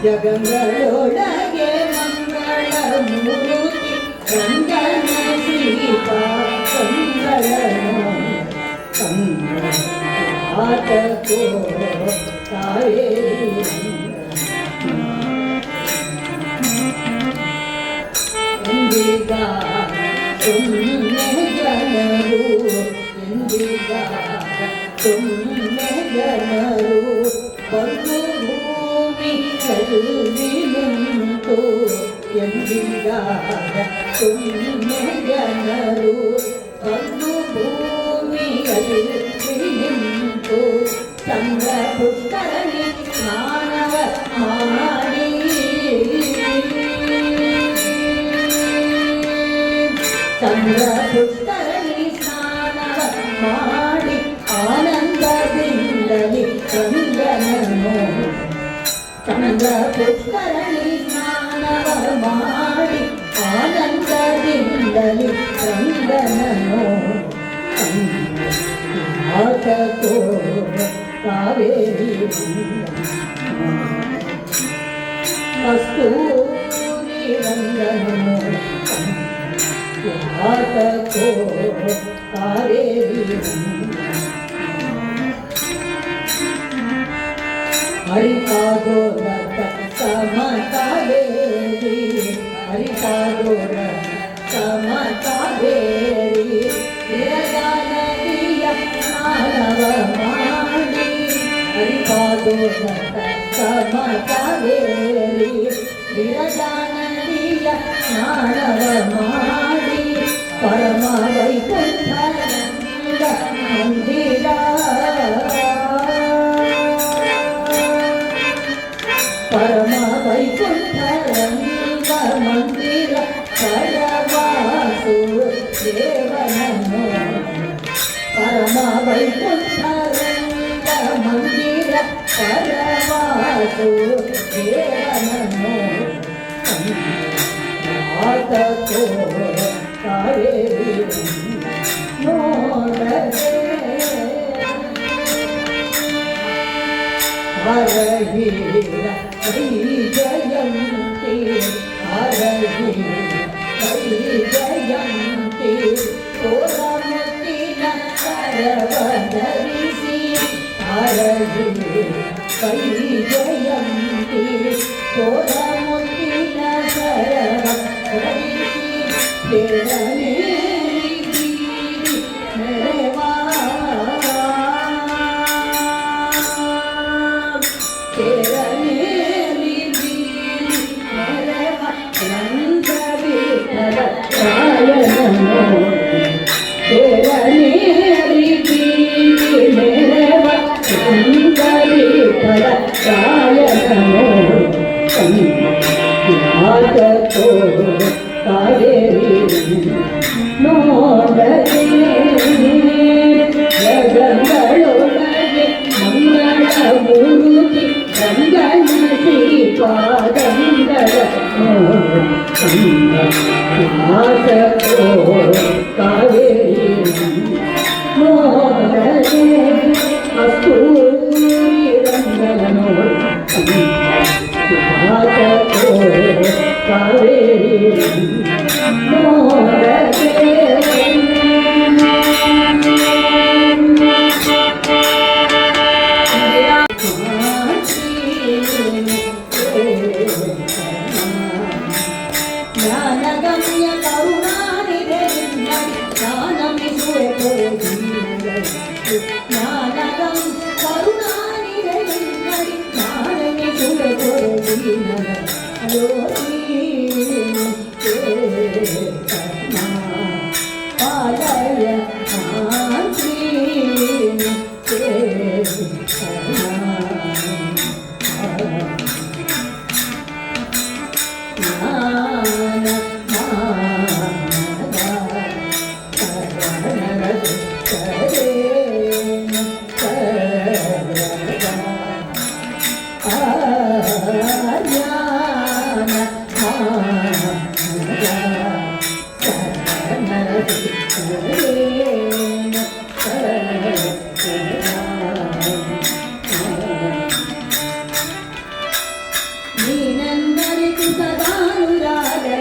ಜಗಂಗಳೊಳಗೆ ಮಂಗಳ ಮೂರ್ತಿ ರಂಗನ ಶ್ರೀಪಾದಂಗಳನು ಆತಕೋ ತಾಯೇ ಎಂದಿಗ ಸುಮ್ಮನೆ ಜನರು ಎಂದಿಗ ಸುಮ್ಮನೆ ಜನರು ಬಂದು ಕಲ್ಲಿನುಂಟು ಎಂದಿಗಾದ ಸುಮ್ಮನೆ ಜನರು ಒಂದು ಭೂಮಿಯಲ್ಲಿ ನಿಂತು ಚಂದ್ರ ಪುಷ್ಕರಣಿ ಸ್ನಾನವ ಮಾಡಿ ಚಂದ್ರ ಪುಷ್ಕರಣಿ ಸ್ನಾನವ ಮಾಡಿ ಆನಂದದಿಂದಲಿ ಚಂದ್ರನನ್ನು ಚಂದ್ರ ಪುಷ್ಕರಣಿ ಸ್ನಾನವ ಮಾಡಿ ಆನಂದದಿಂದಲಿ ಚಂದ್ರನನ್ನು ಆತಕೋ ಕಾವೇರಿ ಕಸ್ತೂರಿ ರಂಗನು ಆತಕೋ ಕಾವೇರಿ ಹರಿಕಾಗೋರ ಸಮಕಾವೇರಿ ಹರಿಕಾಗೋರ ಸಮಕಾವೇರಿ ವಿರಜಾನದಿಯ ಸ್ನಾನವ ಮಾಡಿ ಹರಿಕಾಗೋರ ಸಮಕಾವೇರಿ ವಿರಜಾನದಿಯ ಸ್ನಾನವ ಮಾಡಿ ಪರಮ ವೈಕುಂಠ ಮಂದಿರ ಪರಮ ವೈಕುಂಠ ಮಂದಿರ ಪರವಾಸು ದೇವನನ್ನು ಪರಮ ವೈಕುಂಠ ಮಂದಿರ ಪರವಾಸು ದೇವನನ್ನು ಆತೋ ಕಾವೇರಿ ನೋಡದೆ ಹರಹೀರ ಶ್ರೀ ಜಯಂತಿ ಹರಹೀರ ಶ್ರೀ ಜಯಂತಿ ತೋರಮುತ್ತಿನ ಕರವ ಧರಿಸಿ ಹರಹೀರ ಶ್ರೀ ಜಯಂತಿ ತೋರಮುತ್ತಿನ ಕರವ ಧರಿಸಿ ನೋಡದೆ ಜಗಗಳೊಳಗೆ ಮಂಗಳ ಮೂರ್ತಿ ಗಂಗನ ಶ್ರೀಪಾದಂಗಳ ಕಾವೇರಿ ನೋಡದೆ ಕಸ್ತೂರಿ ರಂಗನ ಕಾವೇರಿ ನೋಡದೆ ಜ್ಞಾನಗಮ್ಯ ಕರುಣಾನಿಧೆ ಜ್ಞಾನಮಿಸುವೆ ಜ್ಞಾನಗಂ ಕರುಣಾನಿಧೆ ಜ್ಞಾನಮಿಸುವೆ ಪಾಲಯ ನೀನಂದರಿತು ಸದಾನುರಾಗರತಿ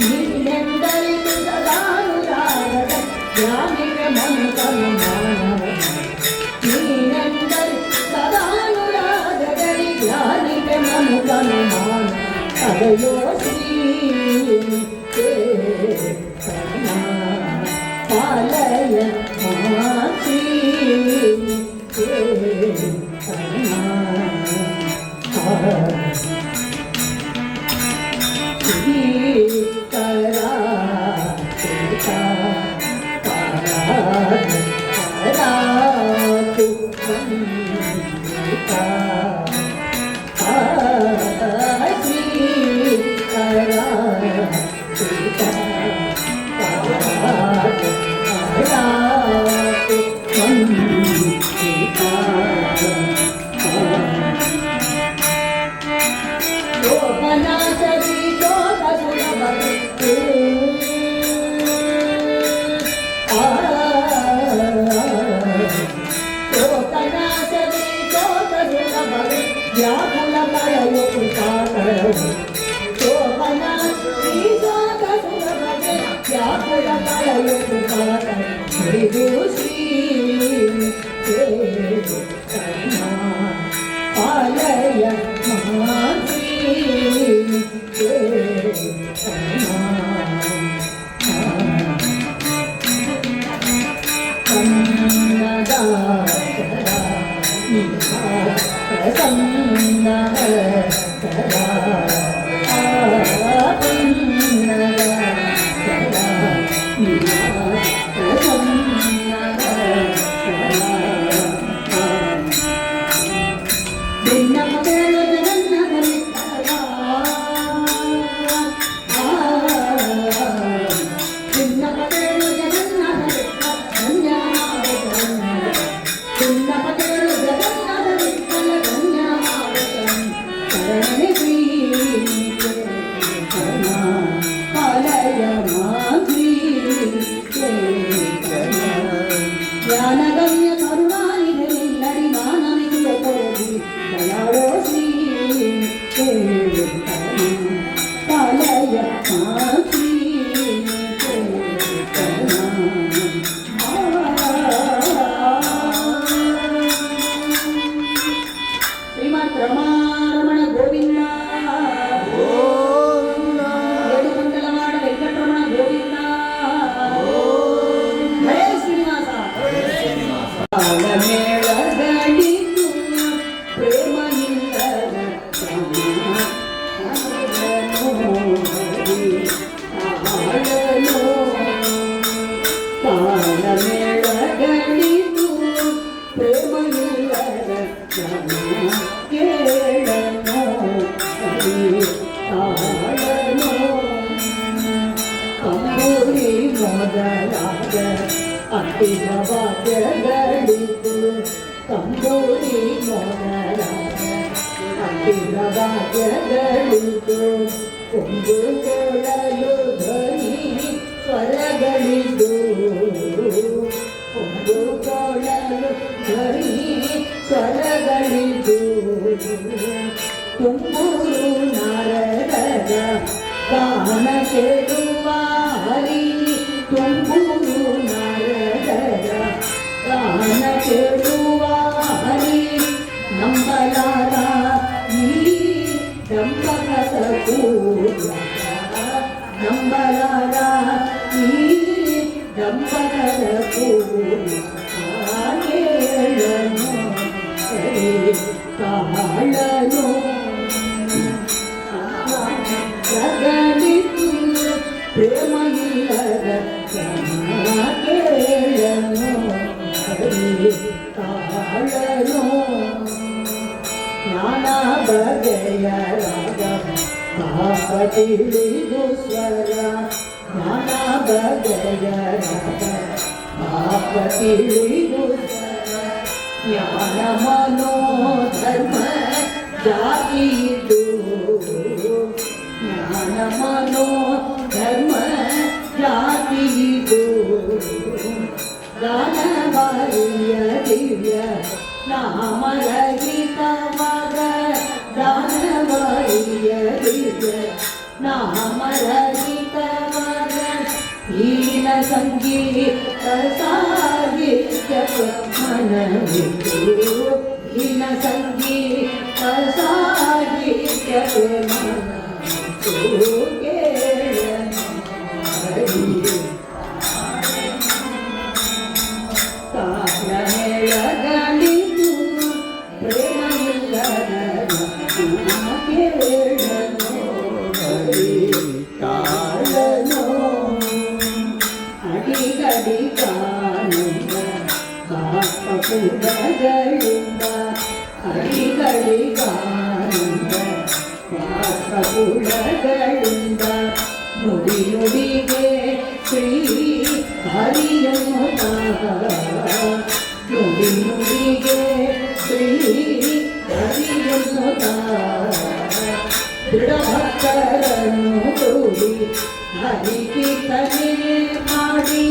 ನೀನೆಂದರಿತು ಸದಾನುರಾಗದ ಜ್ಞಾನಿಗೆ ಮನಕನು ಮಾನವ ನೀನೆಂದರಿ ಸದಾನುರಾಗದಲ್ಲಿ ಜ್ಞಾನಿಗೆ ಮನಕನು ಮಾನ ಅಯ್ಯೋ ಶ್ರೀ ಪಾಲಯ ವ್ಯಾಕುಲ ಕಳೆಯು ಕೃಪಾಕರ ಶೋಭನ ಶ್ರೀಶಾಖ ಸುರಭಗೆ ವ್ಯಾಕುಲ ಕಳೆಯುವುದು ಶ್ರೀದು ಶ್ರೀ ಆಲಯ ಮಹಾಶ್ರೀ ಜ್ಞಾನಗಮ್ಯ ಕರುಣಾನಿಧಿ ಮಾನವಿಕ ಕೊರಗಿ ದಯಾಳೋ ಶ್ರೀ ಪಾಲಯ ಶ್ರೀ ಶ್ರೀಮತ್ ರಮಾರಮಣ ಗೋವಿಂದ ಏಡುಕೊಂಡಲವಾಡ ವೆಂಕಟರಮಣ ಗೋವಿಂದ ಹರೇ ಶ್ರೀನಿವಾಸ ಮೇಳಗಳಿತು ಪ್ರೇಮನಿಲ್ಲದ ಮೇಳಗಳಿತು ಪ್ರೇಮನಿಲ್ಲದ ಕೇಳನು ತಾಳನು ಕಂಬೂರಿ ಮೊದಲಾದ ಅಟ್ಟಿನ ವಾದ್ಯಗಳಿತು ಕಂಬೂರಿ ಮೊದಲಾದ ಅಟ್ಟಿನ ವಾದ್ಯಗಳಿತು ಕೊಂಬು ಕೊಡಲು ಧ್ವನಿ ಸ್ವರಗಳಿತು ಕೊಂಬು ಕೊಡಲು ಧ್ವನಿ ಸ್ವರಗಳಿತು ತುಂಬೂರು ನಾರದರ ಗಾನ ಕೇಳುವ ಹರಿ ತುಂಬೂರು ನಾರದರ ಗಾನ ಕೇಳುವ ಹರಿ ನಂಬಲಾರ ಈ ದಂಪಕದ ಪೂರ್ವ ನಂಬಲಾರ ಈ ದಂಪಕದ ಪೂರ್ವ ಕೇಳನು ತಾಳನು ಜಗಲಿತು ಪ್ರೇಮ ಇಲ್ಲದ ಕೇಳನು ತಾಳನು ನಾನಾ ಬಗೆಯ ರಾಗ ಪಾಪ ತಿಳಿದು ಸ್ವರ ನಾನಾ ಬಗೆಯ ರಾಗ ಪಾಪ ತಿಳಿದು ಸ್ವರ ಜ್ಞಾನ ಮನೋಧರ್ಮ ಜಾತಿಯಿತು ಜ್ಞಾನ ಮನೋಧರ್ಮ ಜಾತಿಯಿತು ದಾನವಾರಿಯ ದಿವ್ಯ ನಾಮರಹಿತವಾದ ದಾನವಾರಿಯ ದಿವ್ಯ ನಾಮರಹಿತವಾದ ಹೀನ ಸಂಗೀತ ಸಾಹಿತ್ಯ ಮನವಿತು ಹೀನ ಸಂಗೀತ ಸಾಹಿತ್ಯ ಮನವಿತು ಕೇಳನು ಕಾರಣಗಳಿತು ಪ್ರೇಮ ಇಲ್ಲದ ಕೇಳನು ತಾಳನು ಅಡಿಗಡಿ ಕಾನಂದ ಪಾಪಪುರಗಳಿಂದ ಅಡಿಗಡಿ ಕಾನಂದ ಪಾಪಪುರಗಳಿಂದ ನುಡಿ ನುಡಿಗೆ ಶ್ರೀ ಹರಿಯನುತ ನುಡಿ ನುಡಿಗೆ ಶ್ರೀ ಹರಿಯನುತ ದೃಢ ಭಕ್ತರನ್ನು ಕೂಡಿ ಹರಿಕೀರ್ತನೆ ಮಾಡಿ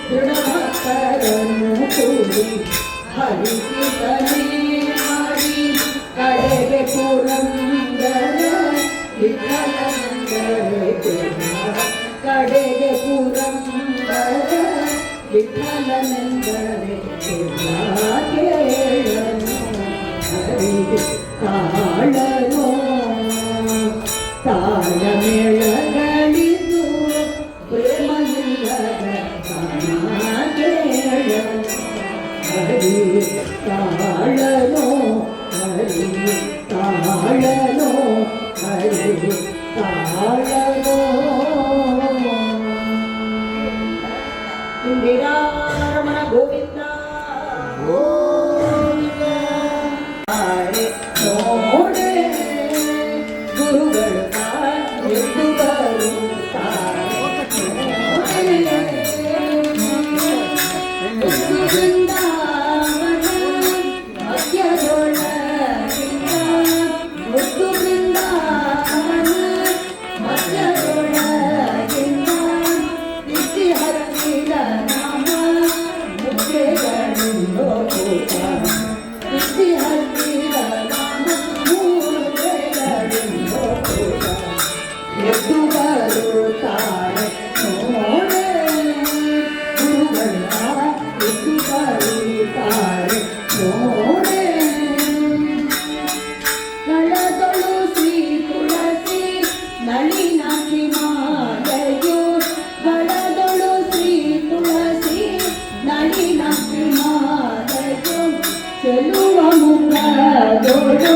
ದೃಢ ಭಕ್ತರನ್ನು ಕೂಡಿ ಹರಿಕೀರ್ತನೆ ಮಾಡಿ ಕಡೆಗೆ ಪುರಂದರ ಕಡೆಗೆ ಪುರಂದರ ವಿಠಲನೆಂದರೆ ಕೇಳನು ಹರಿಗೆ ತಾಳನೋ ತಾಳ ಮೇಳಗಳಿದು ಪ್ರೇಮವಿಲ್ಲದ ಕೇಳನು ಹರಿಗೆ ತಾಳನೋ ಹರಿಗೆ ತಾಳನೋ ಹರಿಗೆ ತಾಳನೋ ಇಂದಿರಾ ರಮಣ ಗೋವಿಂದ ನೋಡೆ ಗುರುಗಳು ಎದ್ದು ಬರುತ್ತಾರೆ ಬೃಂದಾವನ ಮಧ್ಯದೊಳಗಿಂದ ಮುದ್ದು ಬೃಂದಾವನ ಮಧ್ಯದೊಳಗಿಂದ ಇತಿ ಹತ್ತಿರ ನಾಮ ಮುದ್ರೆಗಳಿಂದೋ ಕೂಟ ಇತಿ ಹತ್ತಿರ ನಾಮ ಮುದ್ರೆಗಳಿಂದೋ ಕೂಟ ಎದ್ದು ಬರುತ್ತಾರೆ ನೋಡೆ ಗುರುಗಳ ಎದ್ದು ಬರುತ್ತಾರೆ ನೋಡೆ ಕಳದೊಳು ಶ್ರೀ ತುಳಸಿ ನಳಿನಾಕ್ಷಿ ಮಾಲೆಯು ಕಳದೊಳು ಶ್ರೀ ತುಳಸಿ ನಳಿನಾಕ್ಷಿ ಮಾಲೆಯು ಚೆಲುವ ಮುಖದೊಳು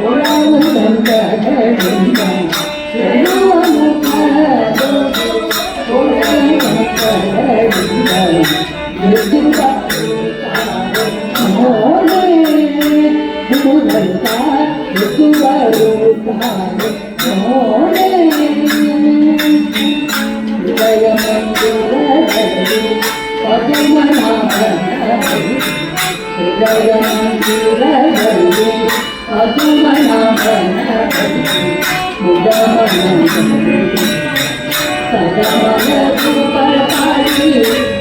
ಒಳವು ದಂಡಗಳಿಂದ ಚೆಲುವ ಮುಖದೊಳು ಒಳವು ದಂಡಗಳಿಂದ ಎದ್ದು ಬರುತ್ತಾರೆ ನೋಡೆ ಗುರುಗಳ ಎದ್ದು ಬರುತ್ತಾರೆ ನೋಡೆ ಹೃದಯ ಮಂದಿರದಲ್ಲಿ ಪದುಮನಾಭನಲ್ಲಿ ಹೃದಯ ಮಂದಿರದಲ್ಲಿ ಪದುಮನಾಭನಲ್ಲಿ ಮುದಮನದಲ್ಲಿ ಸದಮನ ರೂಪಕಾರಿ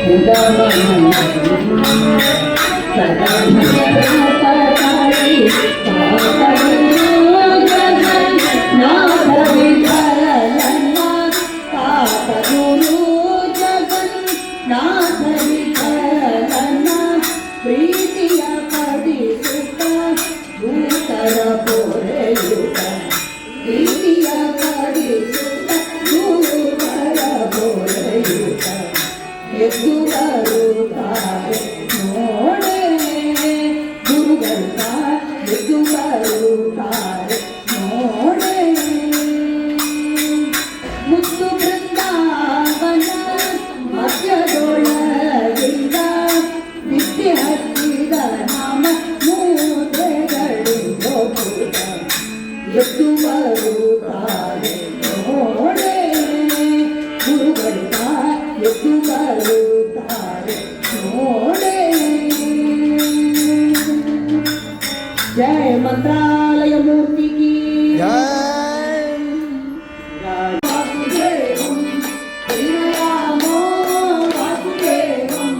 ಮುದಮನದಲ್ಲಿ ಸದಮನ ರೂಪಕಾರಿ ನಾಥ ವಿಠಲನ ಕಾಪಗುರು ಜಗನ್ನಾಥ ವಿಠಲನ ಪ್ರೀತಿಯ ಪಡಿಸುತ್ತ ಭೂತರ ಪೊರೆಯುತ್ತ ಪ್ರೀತಿಯ ಪಡಿಸುತ್ತ ಭೂತರ ಪೊರೆಯುತ್ತ ಎದ್ದು ಬರುತ್ತಾರೆ ನೋಡೆ ಗುರುಗಳ ಎದ್ದು ಬರುತ್ತಾರೆ ನೋಡೆ ಮುತ್ತು ಬೃಂದಾವನ ಮಧ್ಯದೊಳಗಿಂದ ನಿತ್ಯ ಹತ್ತಿದ ನಾಮ ಮುದ್ರೆಗಳಿಂದೋ ಕೂಟ ಎದ್ದು ಬರುತ್ತಾರೆ ನೋಡೆ ಗುರುಗಳ ಎದ್ದು ಬರುತ್ತಾರೆ ನೋಡೆ ಜಯ ಮಂತ್ರಾಲಯ ಮೂರ್ತಿ ಕಿ ವಾಸುದೇವಂ ಶ್ರೀರಾಮೋ ವಾಸುದೇವಂ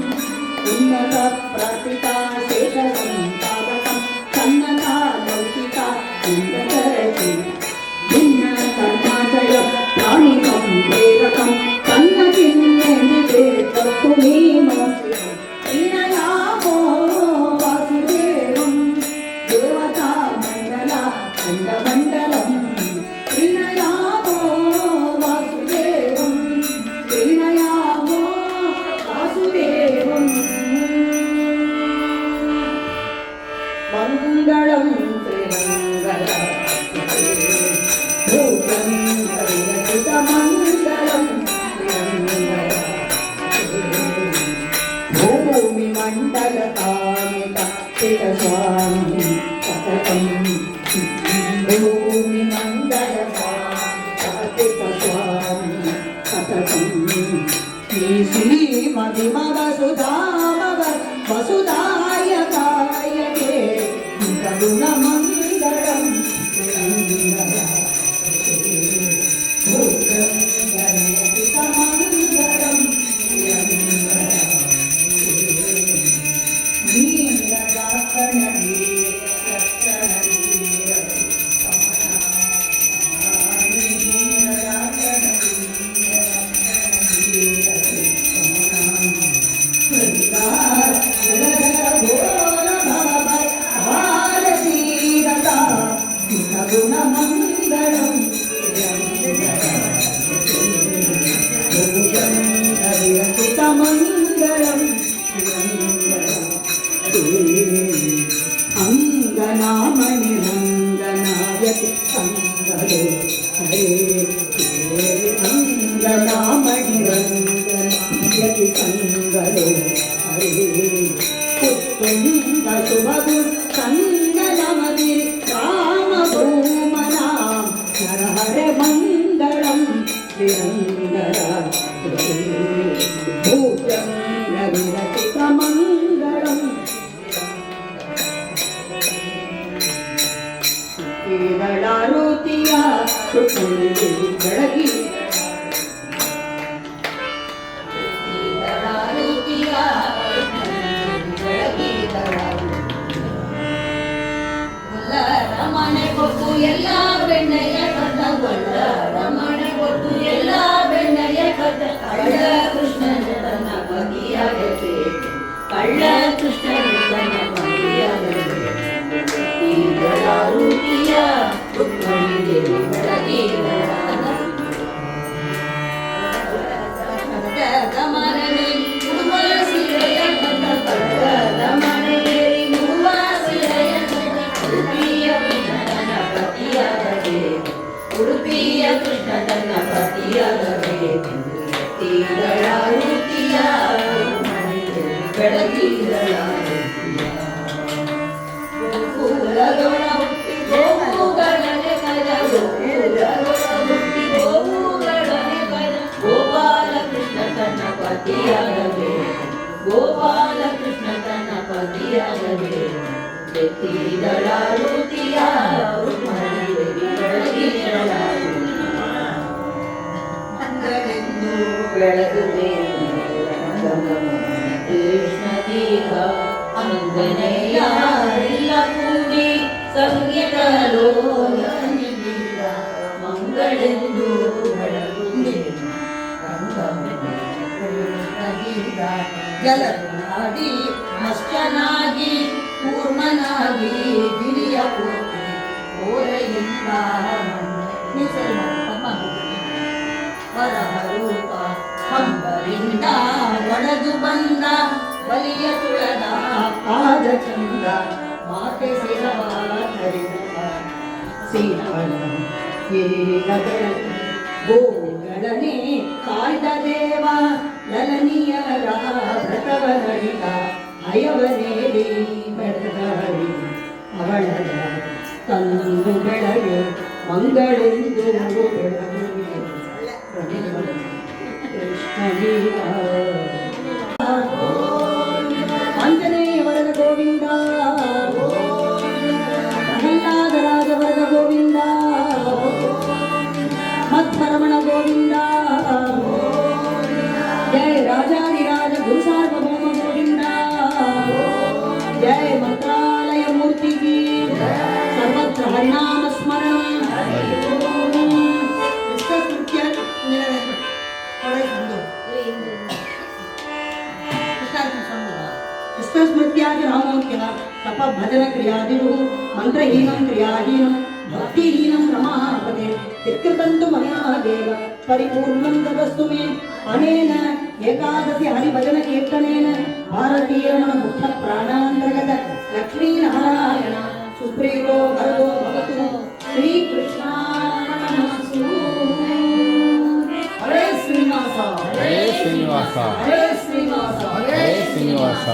ಉನ್ನತ ಪ್ರಾರ್ಥಿತಾ ಶೇಷ ಸಂಪಾದಕಂ ಸನ್ನತ ಲೌಕಿಕ ಇಂದ್ರಕರತಿ ಭಿನ್ನ ಕರ್ಮಾಚಯ ಪ್ರಾಣಿಕಂ ಪ್ರೇರಕಂ ತನ್ನ ಕಿನ್ನೆಂದಿದೆ ತಪ್ಪು ನೀನು ಶ್ರೀರಾಮೋ ವಾಸುದೇವಂ ದೇವತಾ ಮಂಡಲ ಖಂಡಮಂಡಲಂ ಶ್ರೀರಾಮೋ ವಾಸುದೇವಂ ಶ್ರೀರಾಮೋ ವಾಸುದೇವಂ ಮಂಗಳಂ ಶ್ರೀಮಂಗಳ ಭೂತಂ ಹರಿಯಚಿತ ಮಂಗಳಂ ಭೂಮಿ ಮಂಡಲ ಕಾಮಿತ ಚಿತ ಸ್ವಾಮಿ ಸತತಂ ಭೂಮಿ ಮಂಡಲ ಕಾಮಿತ ಸ್ವಾಮಿ ಸತತಂ ಶ್ರೀ ಶ್ರೀಮತಿ ವಸುಧಾಮವ ವಸುಧಾಯಕಾಯಕೆ ಕರುಣ ಮಂಗಳಂ ಭೂತಂ ಹರಿಯಚಿತ ಮಂಗಳಂ ನೀಲಗಾಕಣ ಹರೇ ಅಂಗನಾಮಡಿರಂಗನಾಯಕಿ ಸಂಗಲೋ ಹರೇ ಪುತ್ತುಂಗ ಶುಭದು ಸಂಗಲಮದಿ ರಾಮಭೂಮನಾ ನರಹರ ಮಂಗಳಂ ನಿರಂತರ ಭೂಜಂಗ ವಿರಚಿತ ಮಂಗಳಂ ಕೇರಳಾರುತಿಯ ಬೆಳಗಿ ರಮಣೆ ಕೊಟ್ಟು ಎಲ್ಲ ಬೆಣ್ಣೆಯ ಕಥ ರಮಣೆ ಕೊಟ್ಟು ಎಲ್ಲ ಬೆಣ್ಣೆಯ ಕಥ ಕಳ್ಳ ಕೃಷ್ಣನ ತನ್ನ ಪತಿಯಾಗಬೇಕು ಕಳ್ಳ ಕೃಷ್ಣನ ತನ್ನ ಪತಿಯಾಗಬೇಕು ಈಗಲಾರುತಿಯ ರುಕ್ಮಿಣಿಗೆ ಗಮನನೆ ಮುಡುವ ಸೀರೆಯ ಕಥ ಗಮನಗೇರಿ ಮುಡುವ ಸೀರೆಯ ಉಡುಪಿಯ ಕೃಷ್ಣನ ಪತಿಯಾಗಬೇಕು ಉಡುಪಿಯ ಕೃಷ್ಣನ ಪತಿಯಾಗಬೇಕು ಈಗಲಾರುತಿಯ ಬೆಳಗಿದಳಾರುತಿಯ ಗೋಕುಲದೊಳ ಹುಟ್ಟಿ ಗೋವುಗಳನೆ ಕರ ಹುಟ್ಟಿ ಗೋವುಗಳನೆ ಕರ ಗೋಪಾಲ ಕೃಷ್ಣ ತನ್ನ ಪತಿಯಾಗಬೇಕು ಗೋಪಾಲ ಕೃಷ್ಣ ತನ್ನ ಪತಿಯಾಗಬೇಕು ಎತ್ತಿದಳಾರುತಿಯ ಬೆಳಗಿದಳಾರುತಿಯ ಬೆಳಗುವೆ ಕೃಷ್ಣ ದೀಪ ಅಂಗನೆಯ ಎಲ್ಲ ಕೂಡಿ ಸಂಗೀತ ಲೋಲನಿಲ್ಲ ಮಂಗಳೆಂದು ಬೆಳಗುವೆ ಜಲನಾಡಿ ಮಸ್ಕನಾಗಿ ಕೂರ್ಮನಾಗಿ ಗಿರಿಯ ಪೂರ್ತಿ ಓರೆಯಿಂದ ವರಹರೂಪ ಹಂಬರಿಂದ ಒಡೆದು ಬಂದ ಬಲಿಯ ತುಳದ ಪಾದ ಚಂದ ಮಾತೆ ಸೀತಾಳ ಈಗ ಬೆಳಕು ಗೋಗಳನೆ ಕಾಯ್ದ ದೇವ ಲಲನಿಯರ ವ್ರತವ ನಡಿತ ಹಯವನೇರಿ ಬೆಳೆದ ಹರಿ ಅವಳ ತಂದು ಬೆಳಗ್ಗೆ ಮಂಗಳೆಂದು ಬೆಳಗುವೆ ಕೃಷ್ಣಲೀಲ ಆಂಜನೇಯ ವರದ ಗೋವಿಂದ ಪ್ರಹ್ಲಾದರಾಜ ವರದ ಗೋವಿಂದ ಮಧ್ವರಮಣ ಗೋವಿಂದ ಜಯ ರಾಜಾಧಿರಾಜ ಗುರು ಸಾರ್ವಭೌಮ ಗೋವಿಂದ ಜಯ ಮಂತ್ರಾಲಯ ಮೂರ್ತಿ ಕಿ ಸರ್ವತ್ರ ಹರಿನಾಮ ಸ್ಮರಣ स्मृत्यादि रामोक्यः तप भजन क्रियादिषु मंत्रहीनं क्रियाहीनं भक्तिहीनं रमापते यत्कृतं मया देव परिपूर्णं तदस्तु मे अनेन एकादशि हरिभजन कीर्तनेन भारतीयरमण मुख्य प्राणान्तर्गत लक्ष्मीनारायण सुप्रीतो भरतो भवतु श्रीकृष्णार्पणमस्तु। हरे श्रीनिवास हरे श्रीनिवास हरे श्रीनिवास हरे श्रीनिवास